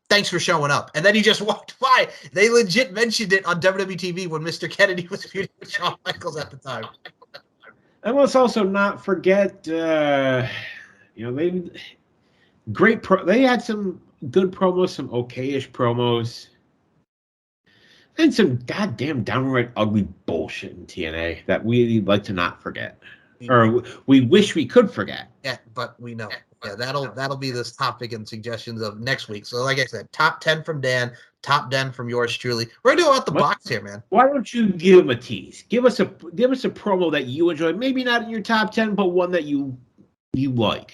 thanks for showing up." And then he just walked by. They legit mentioned it on WWE TV when Mr. Kennedy was feuding with Shawn Michaels at the time. And let's also not forget, you know, they had some good promos, some okay-ish promos, and some goddamn downright ugly bullshit in TNA that we like to not forget, or we wish we could forget. Yeah, but we know. Yeah, that'll be this topic and suggestions of next week. So, like I said, top 10 from Dan, top 10 from yours truly. We're gonna go out the box here, man. Why don't you give him a tease? Give us a promo that you enjoy. Maybe not in your top 10, but one that you like.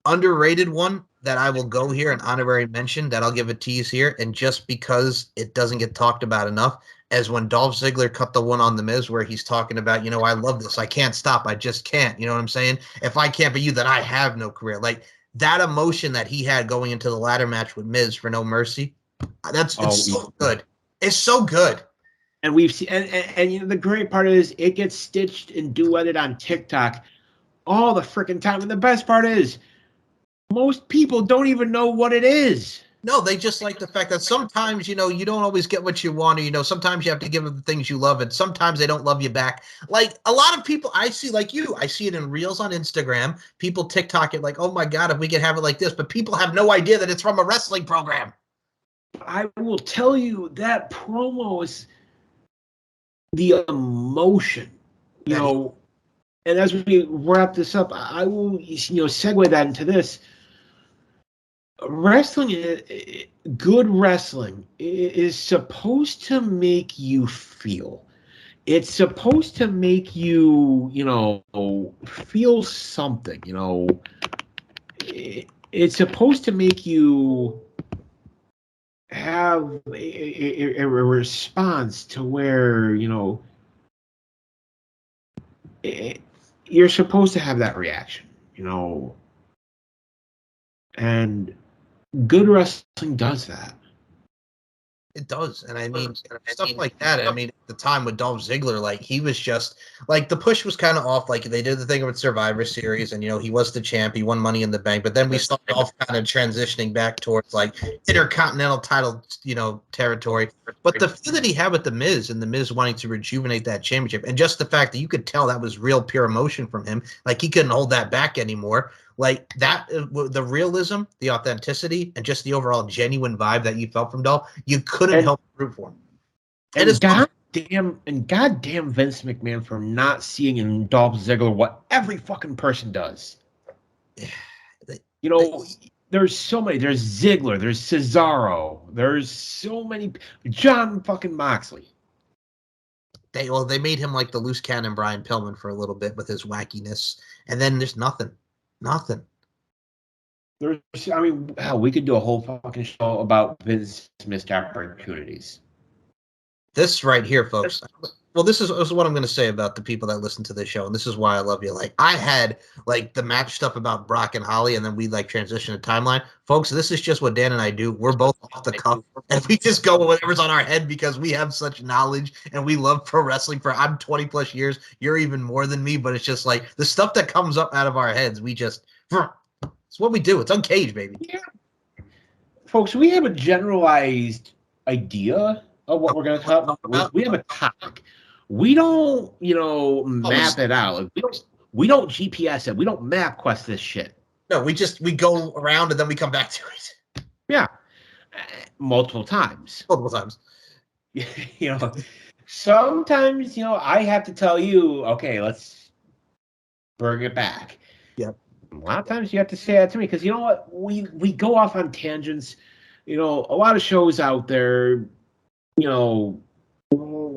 Underrated one that I will go here, an honorary mention that I'll give a tease here, and just because it doesn't get talked about enough, as when Dolph Ziggler cut the one on The Miz where he's talking about, you know, I love this, I can't stop, I just can't, you know what I'm saying? If I can't be you, then I have no career. Like, that emotion that he had going into the ladder match with Miz for No Mercy, it's so good. It's so good. And we've seen, and you know, the great part is it gets stitched and duetted on TikTok all the freaking time. And the best part is, most people don't even know what it is. No, they just like the fact that sometimes, you know, you don't always get what you want, or, you know, sometimes you have to give them the things you love, and sometimes they don't love you back. Like, a lot of people I see, like you, I see it in reels on Instagram. People TikTok it like, "Oh my God, if we could have it like this," but people have no idea that it's from a wrestling program. I will tell you that promo is the emotion, you know. And as we wrap this up, I will, you know, segue that into this. Wrestling, good wrestling is supposed to make you feel. It's supposed to make you, you know, feel something, you know. It's supposed to make you have a response to where, you know, you're supposed to have that reaction, you know. And good wrestling does that. It does. And I mean, stuff like that. I mean, at the time with Dolph Ziggler, like, he was just, like, the push was kind of off. Like, they did the thing with Survivor Series, and, you know, he was the champ. He won Money in the Bank. But then we saw Dolph kind of transitioning back towards, like, Intercontinental title, you know, territory. But the feud that he had with The Miz, and The Miz wanting to rejuvenate that championship, and just the fact that you could tell that was real pure emotion from him. Like, he couldn't hold that back anymore. Like, that, the realism, the authenticity, and just the overall genuine vibe that you felt from Dolph, you couldn't help but root for him. And goddamn Vince McMahon for not seeing in Dolph Ziggler what every fucking person does. You know, there's so many. There's Ziggler. There's Cesaro. There's so many. John fucking Moxley. They made him like the loose cannon Brian Pillman for a little bit with his wackiness, and then there's nothing. I mean, hell, we could do a whole fucking show about Vince's missed opportunities. This right here, folks. Well, this is what I'm going to say about the people that listen to this show, and this is why I love you. Like, I had like the match stuff about Brock and Holly, and then we like transition a timeline, folks. This is just what Dan and I do. We're both off the cuff, and we just go with whatever's on our head because we have such knowledge and we love pro wrestling. I'm 20 plus years. You're even more than me, but it's just like the stuff that comes up out of our heads. It's what we do. It's Uncaged, baby. Yeah. Folks, we have a generalized idea of what we're going to talk about. We have a topic. We don't, map it out. We don't GPS it. We don't map quest this shit. No, we go around and then we come back to it. Yeah, multiple times. Sometimes I have to tell you, okay, let's bring it back. Yep. A lot of times you have to say that to me because you know what? We go off on tangents. A lot of shows out there.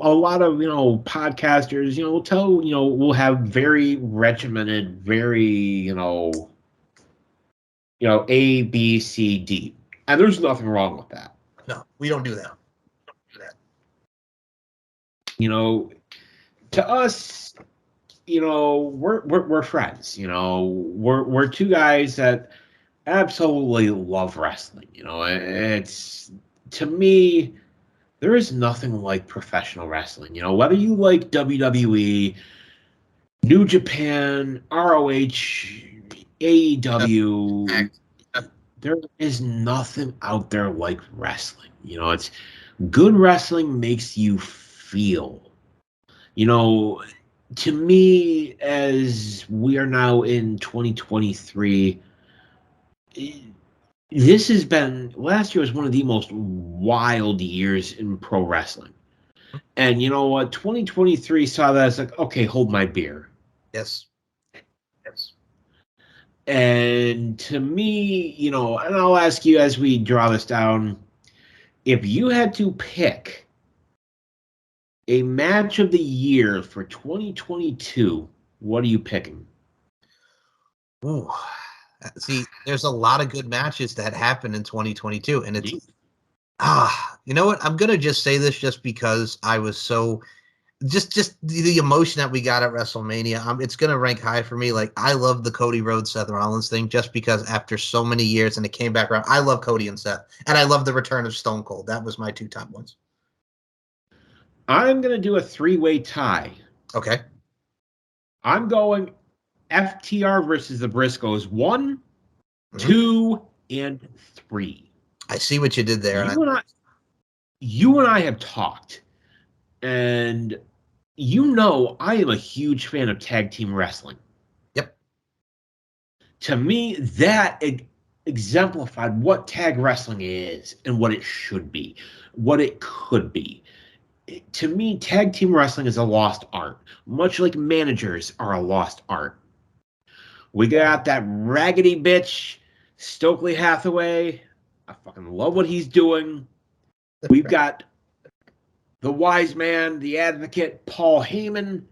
A lot of podcasters we'll have very regimented, very A, B, C, D, and there's nothing wrong with that. No, we don't do that. To us, we're friends. We're two guys that absolutely love wrestling. It's, to me, there is nothing like professional wrestling. Whether you like WWE, New Japan, ROH, AEW, there is nothing out there like wrestling. It's good wrestling makes you feel. To me, as we are now in 2023, last year was one of the most wild years in pro wrestling. And you know what? 2023 saw that as like, okay, hold my beer. Yes. And to me, and I'll ask you as we draw this down, if you had to pick a match of the year for 2022, what are you picking? Ooh. See, there's a lot of good matches that happened in 2022, and it's you know what? I'm gonna just say this just because I was so just the emotion that we got at WrestleMania. It's gonna rank high for me. Like, I love the Cody Rhodes Seth Rollins thing just because after so many years and it came back around. I love Cody and Seth, and I love the return of Stone Cold. That was my two top ones. I'm gonna do a 3-way tie. Okay. I'm going FTR versus the Briscoes 1, 2, and 3. I see what you did there. You and I have talked, and I am a huge fan of tag team wrestling. Yep. To me, that exemplified what tag wrestling is and what it should be, what it could be. To me, tag team wrestling is a lost art, much like managers are a lost art. We got that raggedy bitch, Stokely Hathaway. I fucking love what he's doing. We've got the wise man, the advocate, Paul Heyman.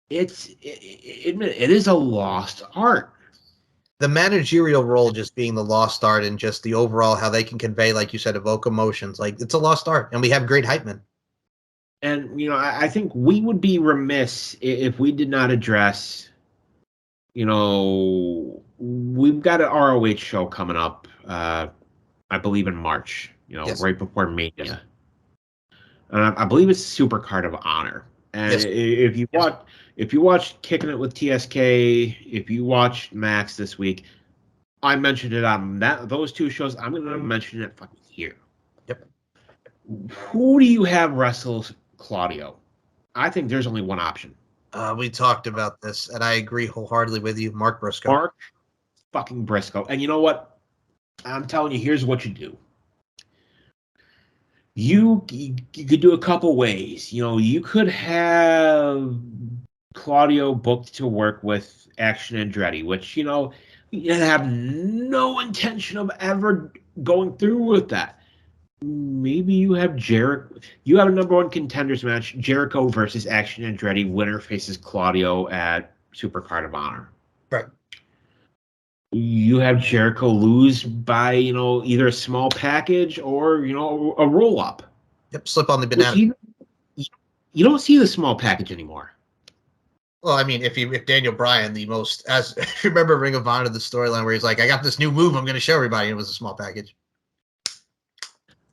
It is a lost art. The managerial role just being the lost art, and just the overall how they can convey, like you said, evoke emotions. Like, it's a lost art, and we have great hype men. And I think we would be remiss if we did not address. We've got an ROH show coming up, I believe in March, yes, right before Mania. I believe it's Supercard of Honor. And yes, if you watch Kicking It with TSK, if you watched Max this week, I mentioned it on those two shows. I'm going to mention it fucking here. Yep. Who do you have wrestle Claudio? I think there's only one option. We talked about this, and I agree wholeheartely with you. Mark Briscoe. Mark fucking Briscoe. And you know what? I'm telling you, here's what you do. You could do a couple ways. You could have Claudio booked to work with Action Andretti, which, you have no intention of ever going through with that. Maybe you have Jericho. You have a number one contenders match: Jericho versus Action Andretti. Winner faces Claudio at Supercard of Honor. Right. You have Jericho lose by either a small package or a roll up. Yep. Slip on the banana. you don't see the small package anymore. Well, I mean, if Daniel Bryan, if you remember Ring of Honor, the storyline where he's like, I got this new move I'm going to show everybody, and it was a small package.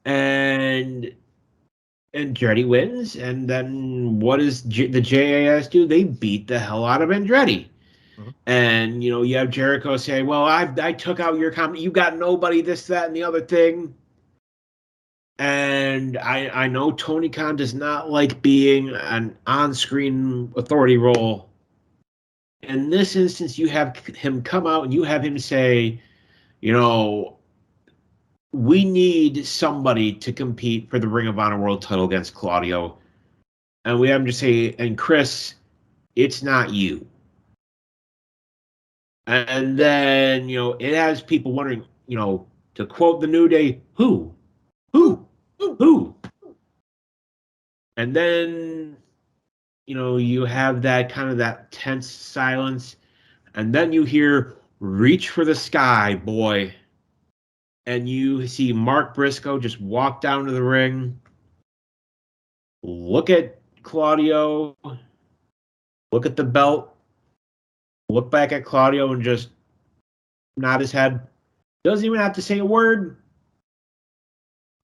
And Andretti wins, and then what does the JAS do? They beat the hell out of Andretti. Mm-hmm. And, you have Jericho say, well, I took out your company. You got nobody, this, that, and the other thing. And I know Tony Khan does not like being an on-screen authority role. In this instance, you have him come out and you have him say, we need somebody to compete for the Ring of Honor World title against Claudio. And we have him to say, and Chris, it's not you. And then, it has people wondering, to quote the New Day, who? And then, you have that kind of that tense silence. And then you hear, reach for the sky, boy. And you see Mark Briscoe just walk down to the ring, look at Claudio, look at the belt, look back at Claudio and just nod his head. Doesn't even have to say a word.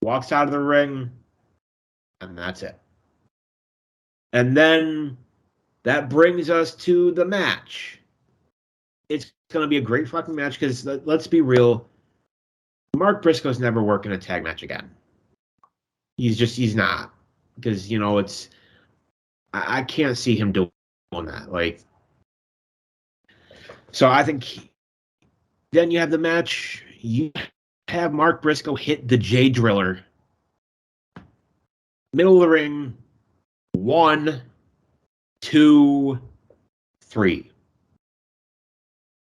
Walks out of the ring, and that's it. And then that brings us to the match. It's going to be a great fucking match because, let's be real, Mark Briscoe's never working a tag match again. He's not. Because, I can't see him doing that. So I think then you have the match. You have Mark Briscoe hit the J Driller. Middle of the ring. 1, 2, 3.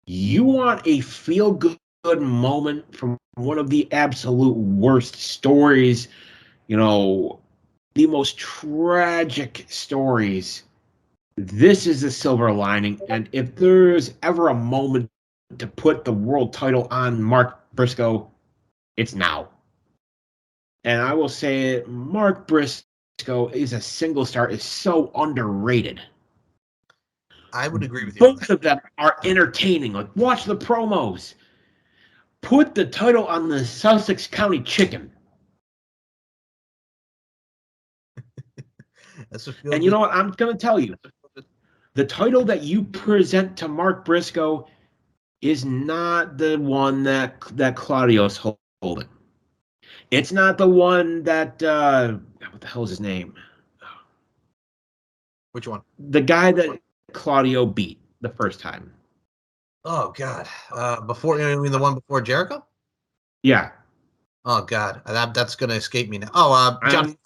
You want a feel-good moment from one of the absolute worst stories, the most tragic stories. This is the silver lining. And if there's ever a moment to put the world title on Mark Briscoe, it's now. And I will say it, Mark Briscoe is a single star, is so underrated. I would agree with you. Both of them are entertaining. Watch the promos. Put the title on the Sussex County Chicken. And you know what? I'm going to tell you. The title that you present to Mark Briscoe is not the one that Claudio's holding. It's not the one that what the hell is his name? Which one? The guy that Claudio beat the first time. Oh God! Before, you mean the one before Jericho? Yeah. Oh God, that's gonna escape me now. Oh, I'm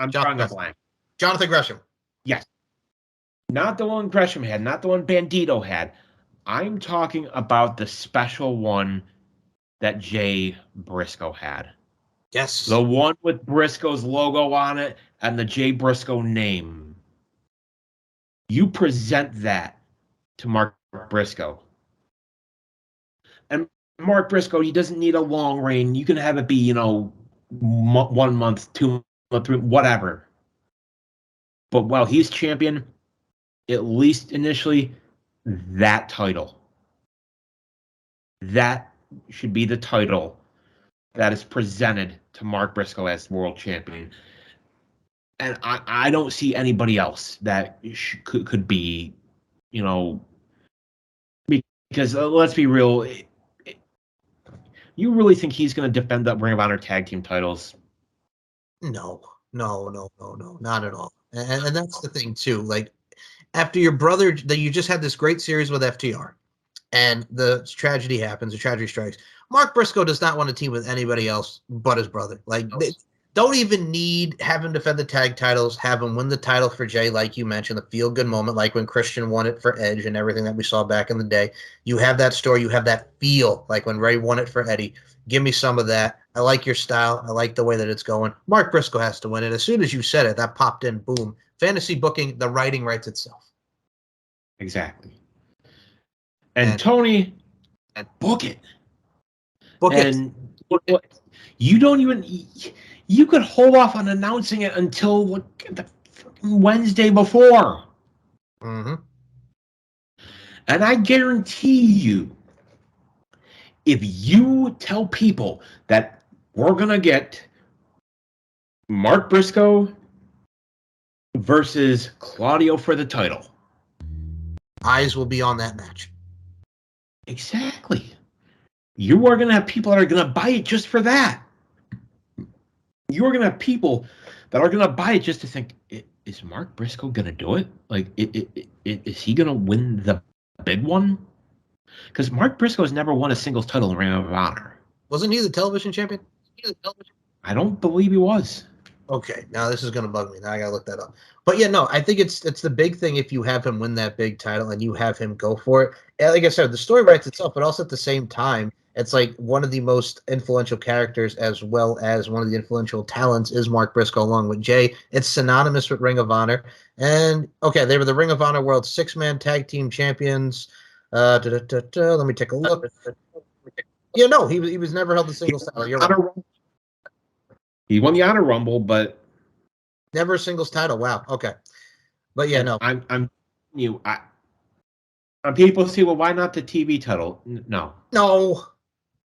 drawing a blank. Jonathan Gresham. Yes. Not the one Gresham had, not the one Bandito had. I'm talking about the special one that Jay Briscoe had. Yes. The one with Briscoe's logo on it and the Jay Briscoe name. You present that to Mark Briscoe. And Mark Briscoe, he doesn't need a long reign. You can have it be, 1 month, 2 months, 3, whatever. But while he's champion, at least initially, that title. That should be the title that is presented to Mark Briscoe as world champion. And I don't see anybody else that could be, because let's be real. You really think he's going to defend that Ring of Honor tag team titles? No, not at all. And that's the thing too. After your brother, that you just had this great series with FTR, and the tragedy happens, the tragedy strikes. Mark Briscoe does not want to team with anybody else but his brother. They don't even need have him defend the tag titles, have him win the title for Jay, like you mentioned, the feel-good moment, like when Christian won it for Edge and everything that we saw back in the day. You have that story, you have that feel, like when Ray won it for Eddie. Give me some of that. I like your style. I like the way that it's going. Mark Briscoe has to win it. As soon as you said it, that popped in, boom. Fantasy booking, the writing writes itself. Exactly. And Tony, book it. Book it. You don't even. You could hold off on announcing it until the Wednesday before. Mm-hmm. And I guarantee you, if you tell people that we're going to get Mark Briscoe versus Claudio for the title, eyes will be on that match. Exactly. You are going to have people that are going to buy it just for that. You are going to have people that are going to buy it just to think, is Mark Briscoe going to do it? Like, is he going to win the big one? Because Mark Briscoe has never won a singles title in Ring of Honor. Wasn't he the television champion? I don't believe he was. Okay, now this is going to bug me. Now I got to look that up. But yeah, no, I think it's the big thing if you have him win that big title and you have him go for it. And like I said, the story writes itself, but also at the same time, it's like one of the most influential characters as well as one of the influential talents is Mark Briscoe along with Jay. It's synonymous with Ring of Honor. And okay, they were the Ring of Honor World 6-man tag team champions. Let me take a look. Yeah, no, he was never held the singles title. You're right. He won the Honor Rumble, but never a singles title. Wow. Okay. But yeah, no. I'm you. And people say, well, why not the TV title? No.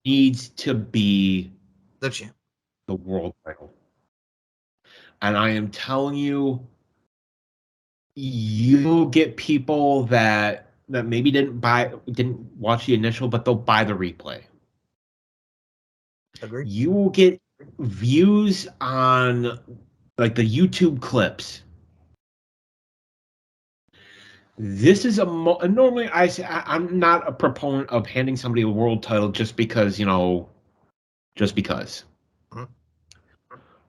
Needs to be the champ, the world title. And I am telling you, you'll get people that maybe didn't watch the initial, but they'll buy the replay. Agreed. You will get views on like the YouTube clips. This is normally I'm not a proponent of handing somebody a world title just because, just because. Mm-hmm.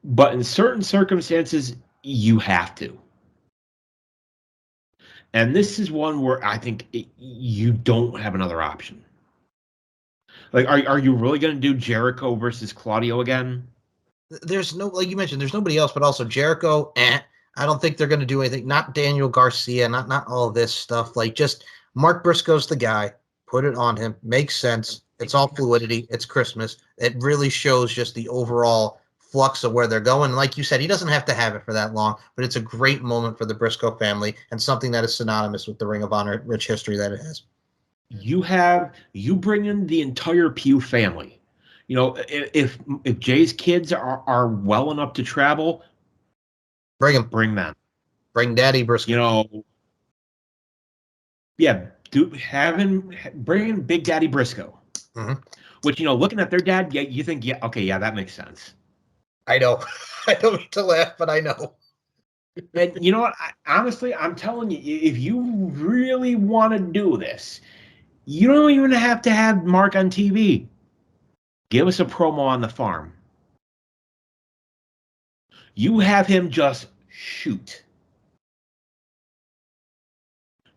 But in certain circumstances, you have to. And this is one where I think you don't have another option. Like, are you really going to do Jericho versus Claudio again? There's no, like you mentioned, there's nobody else, but also Jericho. I don't think they're going to do anything. Not Daniel Garcia, not all this stuff. Like, just Mark Briscoe's the guy. Put it on him. Makes sense. It's all fluidity. It's Christmas. It really shows just the overall flux of where they're going. Like you said, he doesn't have to have it for that long, but it's a great moment for the Briscoe family and something that is synonymous with the Ring of Honor rich history that it has. You bring in the entire Pugh family. If Jay's kids are well enough to travel, bring them. Bring Daddy Briscoe. Bring in Big Daddy Briscoe. Mm-hmm. Which, looking at their dad, you think, that makes sense. I know. I don't mean to laugh, but I know. And you know what? Honestly, I'm telling you, if you really want to do this, you don't even have to have Mark on TV. Give us a promo on the farm. You have him just shoot.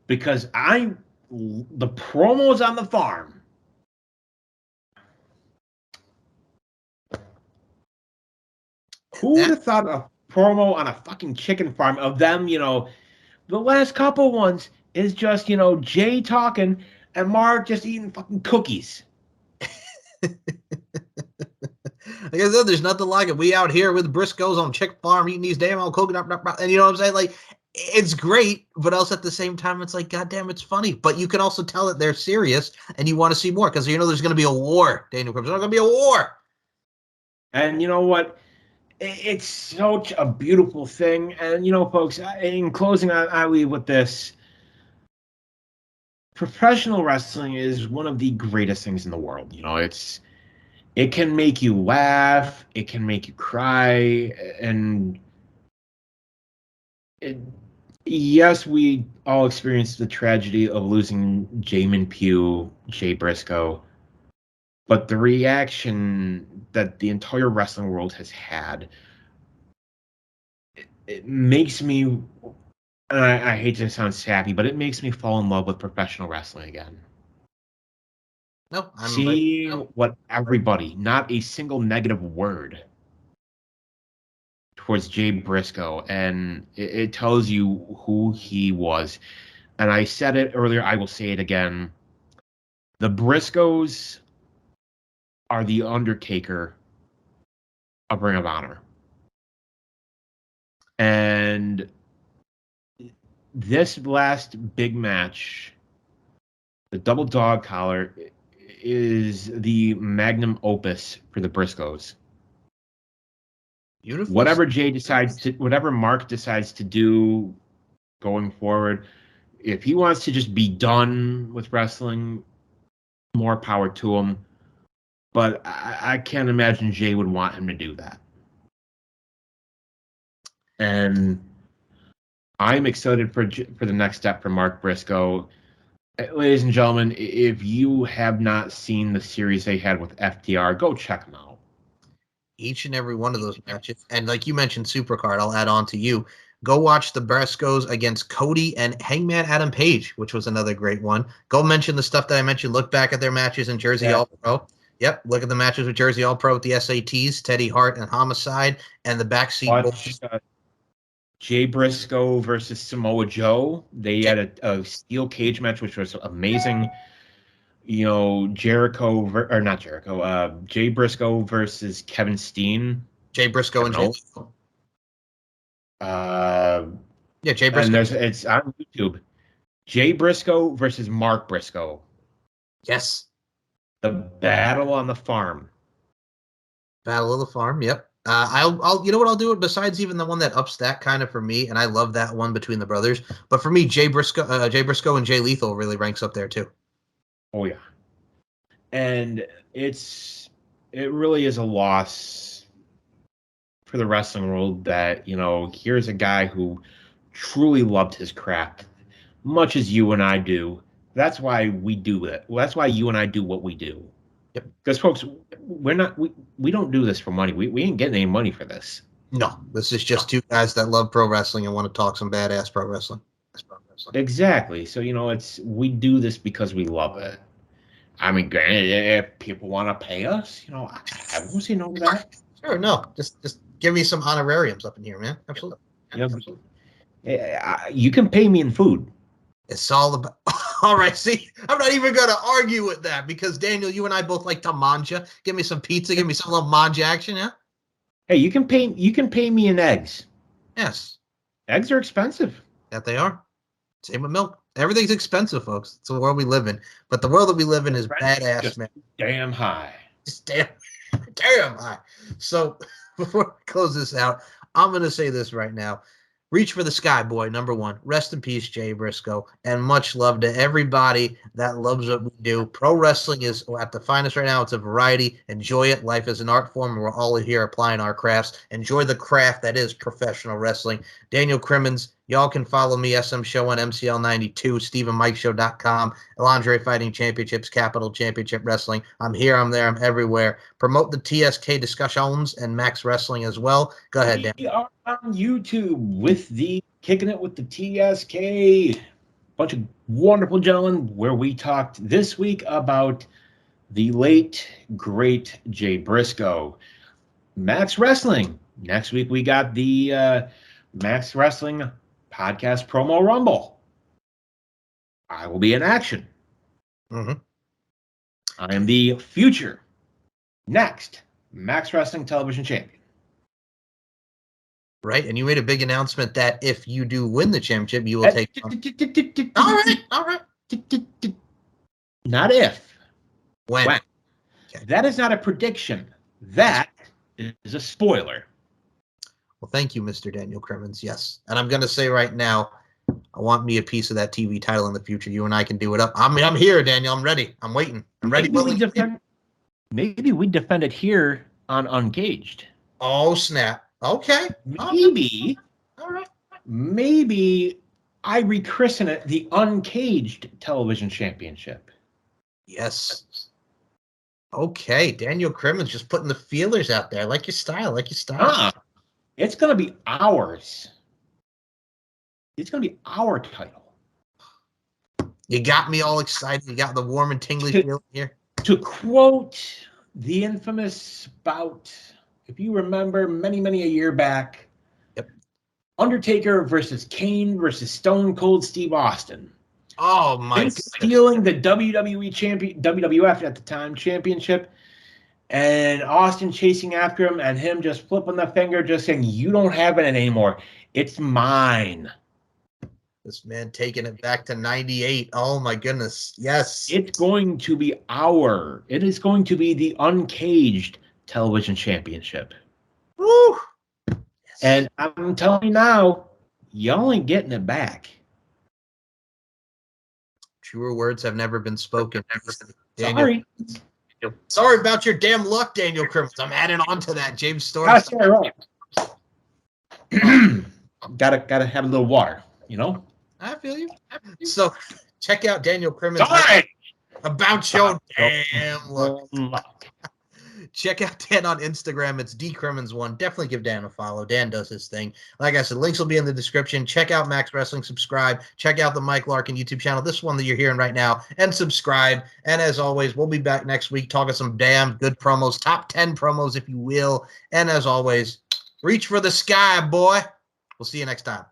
Because the promos on the farm. Who would have thought a promo on a fucking chicken farm of them, the last couple ones is just, Jay talking and Mark just eating fucking cookies. Like I said, there's nothing like it. We out here with Briscoes on chick farm eating these damn old coconut, and you know what I'm saying? Like, it's great, but also at the same time, it's like, goddamn, it's funny. But you can also tell that they're serious, and you want to see more because there's going to be a war. Daniel Crimson, there's going to be a war. And you know what? It's such a beautiful thing. And folks, in closing, I leave with this. Professional wrestling is one of the greatest things in the world. It can make you laugh, it can make you cry, and yes, we all experienced the tragedy of losing Jamin Pugh, Jay Briscoe, but the reaction that the entire wrestling world has had, it makes me, and I hate to sound sappy, but it makes me fall in love with professional wrestling again. No, seeing what everybody, not a single negative word towards Jay Briscoe, and it tells you who he was. And I said it earlier, I will say it again. The Briscoes are the Undertaker of Ring of Honor. And this last big match, the double dog collar, is the magnum opus for the Briscoes. Beautiful. Whatever Mark decides to do going forward, if he wants to just be done with wrestling, more power to him. But I can't imagine Jay would want him to do that. And I'm excited for the next step for Mark Briscoe. Ladies and gentlemen, if you have not seen the series they had with FTR, go check them out. Each and every one of those matches. And like you mentioned, Supercard, I'll add on to you. Go watch the Briscoes against Cody and Hangman Adam Page, which was another great one. Go mention the stuff that I mentioned. Look back at their matches in Jersey All-Pro. Yep, look at the matches with Jersey All-Pro with the SATs, Teddy Hart and Homicide, and the backseat. Jay Briscoe versus Samoa Joe. They had a steel cage match, which was amazing. You know, Jay Briscoe versus Kevin Steen. Jay Briscoe and Jay Lethal. Jay Briscoe. And it's on YouTube. Jay Briscoe versus Mark Briscoe. Yes. The Battle on the Farm. Battle of the Farm, yep. I'll you know what I'll do besides even the one that ups that kind of for me, and I love that one between the brothers. But for me, Jay Briscoe and Jay Lethal really ranks up there too. Oh yeah, and it really is a loss for the wrestling world that, you know, here's a guy who truly loved his craft, much as you and I do. That's why we do it. Well, that's why you and I do what we do. Yep. Because folks, we don't do this for money. We ain't getting any money for this. No, this is just two guys that love pro wrestling and want to talk some badass pro wrestling. Exactly. So, you know, we do this because we love it. I mean, if people want to pay us, you know, I won't say no to that. Sure, no. Just give me some honorariums up in here, man. Absolutely. You you can pay me in food. It's all about. All right, see, I'm not even going to argue with that because, Daniel, you and I both like to manja. Give me some pizza. Give me some little manja action, yeah? Hey, you can pay me in eggs. Yes. Eggs are expensive. That they are. Same with milk. Everything's expensive, folks. It's the world we live in. But the world that we live in is badass, just man. Damn high. Just damn high. So before we close this out, I'm going to say this right now. Reach for the sky, boy, number one. Rest in peace, Jay Briscoe. And much love to everybody that loves what we do. Pro wrestling is at the finest right now. It's a variety. Enjoy it. Life is an art form, and we're all here applying our crafts. Enjoy the craft that is professional wrestling. Daniel Crimmins, y'all can follow me, SM Show on MCL92, StephenMikeShow.com, Elandre Fighting Championships, Capital Championship Wrestling. I'm here, I'm there, I'm everywhere. Promote the TSK discussions and Max Wrestling as well. Go ahead, Dan. We are on YouTube with the Kicking It with the TSK. Bunch of wonderful gentlemen where we talked this week about the late, great Jay Briscoe. Max Wrestling. Next week we got the Max Wrestling Podcast Promo Rumble. I will be in action. Mm-hmm. I am the future next Max Wrestling Television Champion. Right, and you made a big announcement that if you do win the championship, you will take. All right. Not if. When? Okay. That is not a prediction. That is a spoiler. Well, thank you, Mr. Daniel Crimmins. Yes, and I'm going to say right now, I want me a piece of that TV title in the future. You and I can do it up. I'm here, Daniel. I'm ready. I'm waiting. I'm ready. Maybe we defend it here on Uncaged. Oh, snap. Okay. Maybe. All right. Maybe I rechristen it the Uncaged Television Championship. Yes. Okay. Daniel Crimmins just putting the feelers out there. I like your style. It's going to be ours. It's going to be our title. You got me all excited. You got the warm and tingly feeling here. To quote the infamous bout, if you remember, many a year back, yep. Undertaker versus Kane versus Stone Cold Steve Austin. Oh my! Stealing the WWF at the time championship, and Austin chasing after him, and him just flipping the finger, just saying, "You don't have it anymore. It's mine." This man taking it back to 98. Oh my goodness. Yes. It's going to be it is going to be the Uncaged Television Championship. Woo! Yes. And I'm telling you now, y'all ain't getting it back. Truer words have never been spoken. Sorry. Sorry about your damn luck, Daniel Crimmins. I'm adding on to that. James Storm. Right. Gotta have a little water, you know? I feel you. So check out Daniel Crimmins. Sorry. About your damn luck. Check out Dan on Instagram. It's DCrimmins1. Definitely give Dan a follow. Dan does his thing. Like I said, links will be in the description. Check out Max Wrestling. Subscribe. Check out the Mike Larkin YouTube channel, this one that you're hearing right now, and subscribe. And as always, we'll be back next week talking some damn good promos, top 10 promos, if you will. And as always, reach for the sky, boy. We'll see you next time.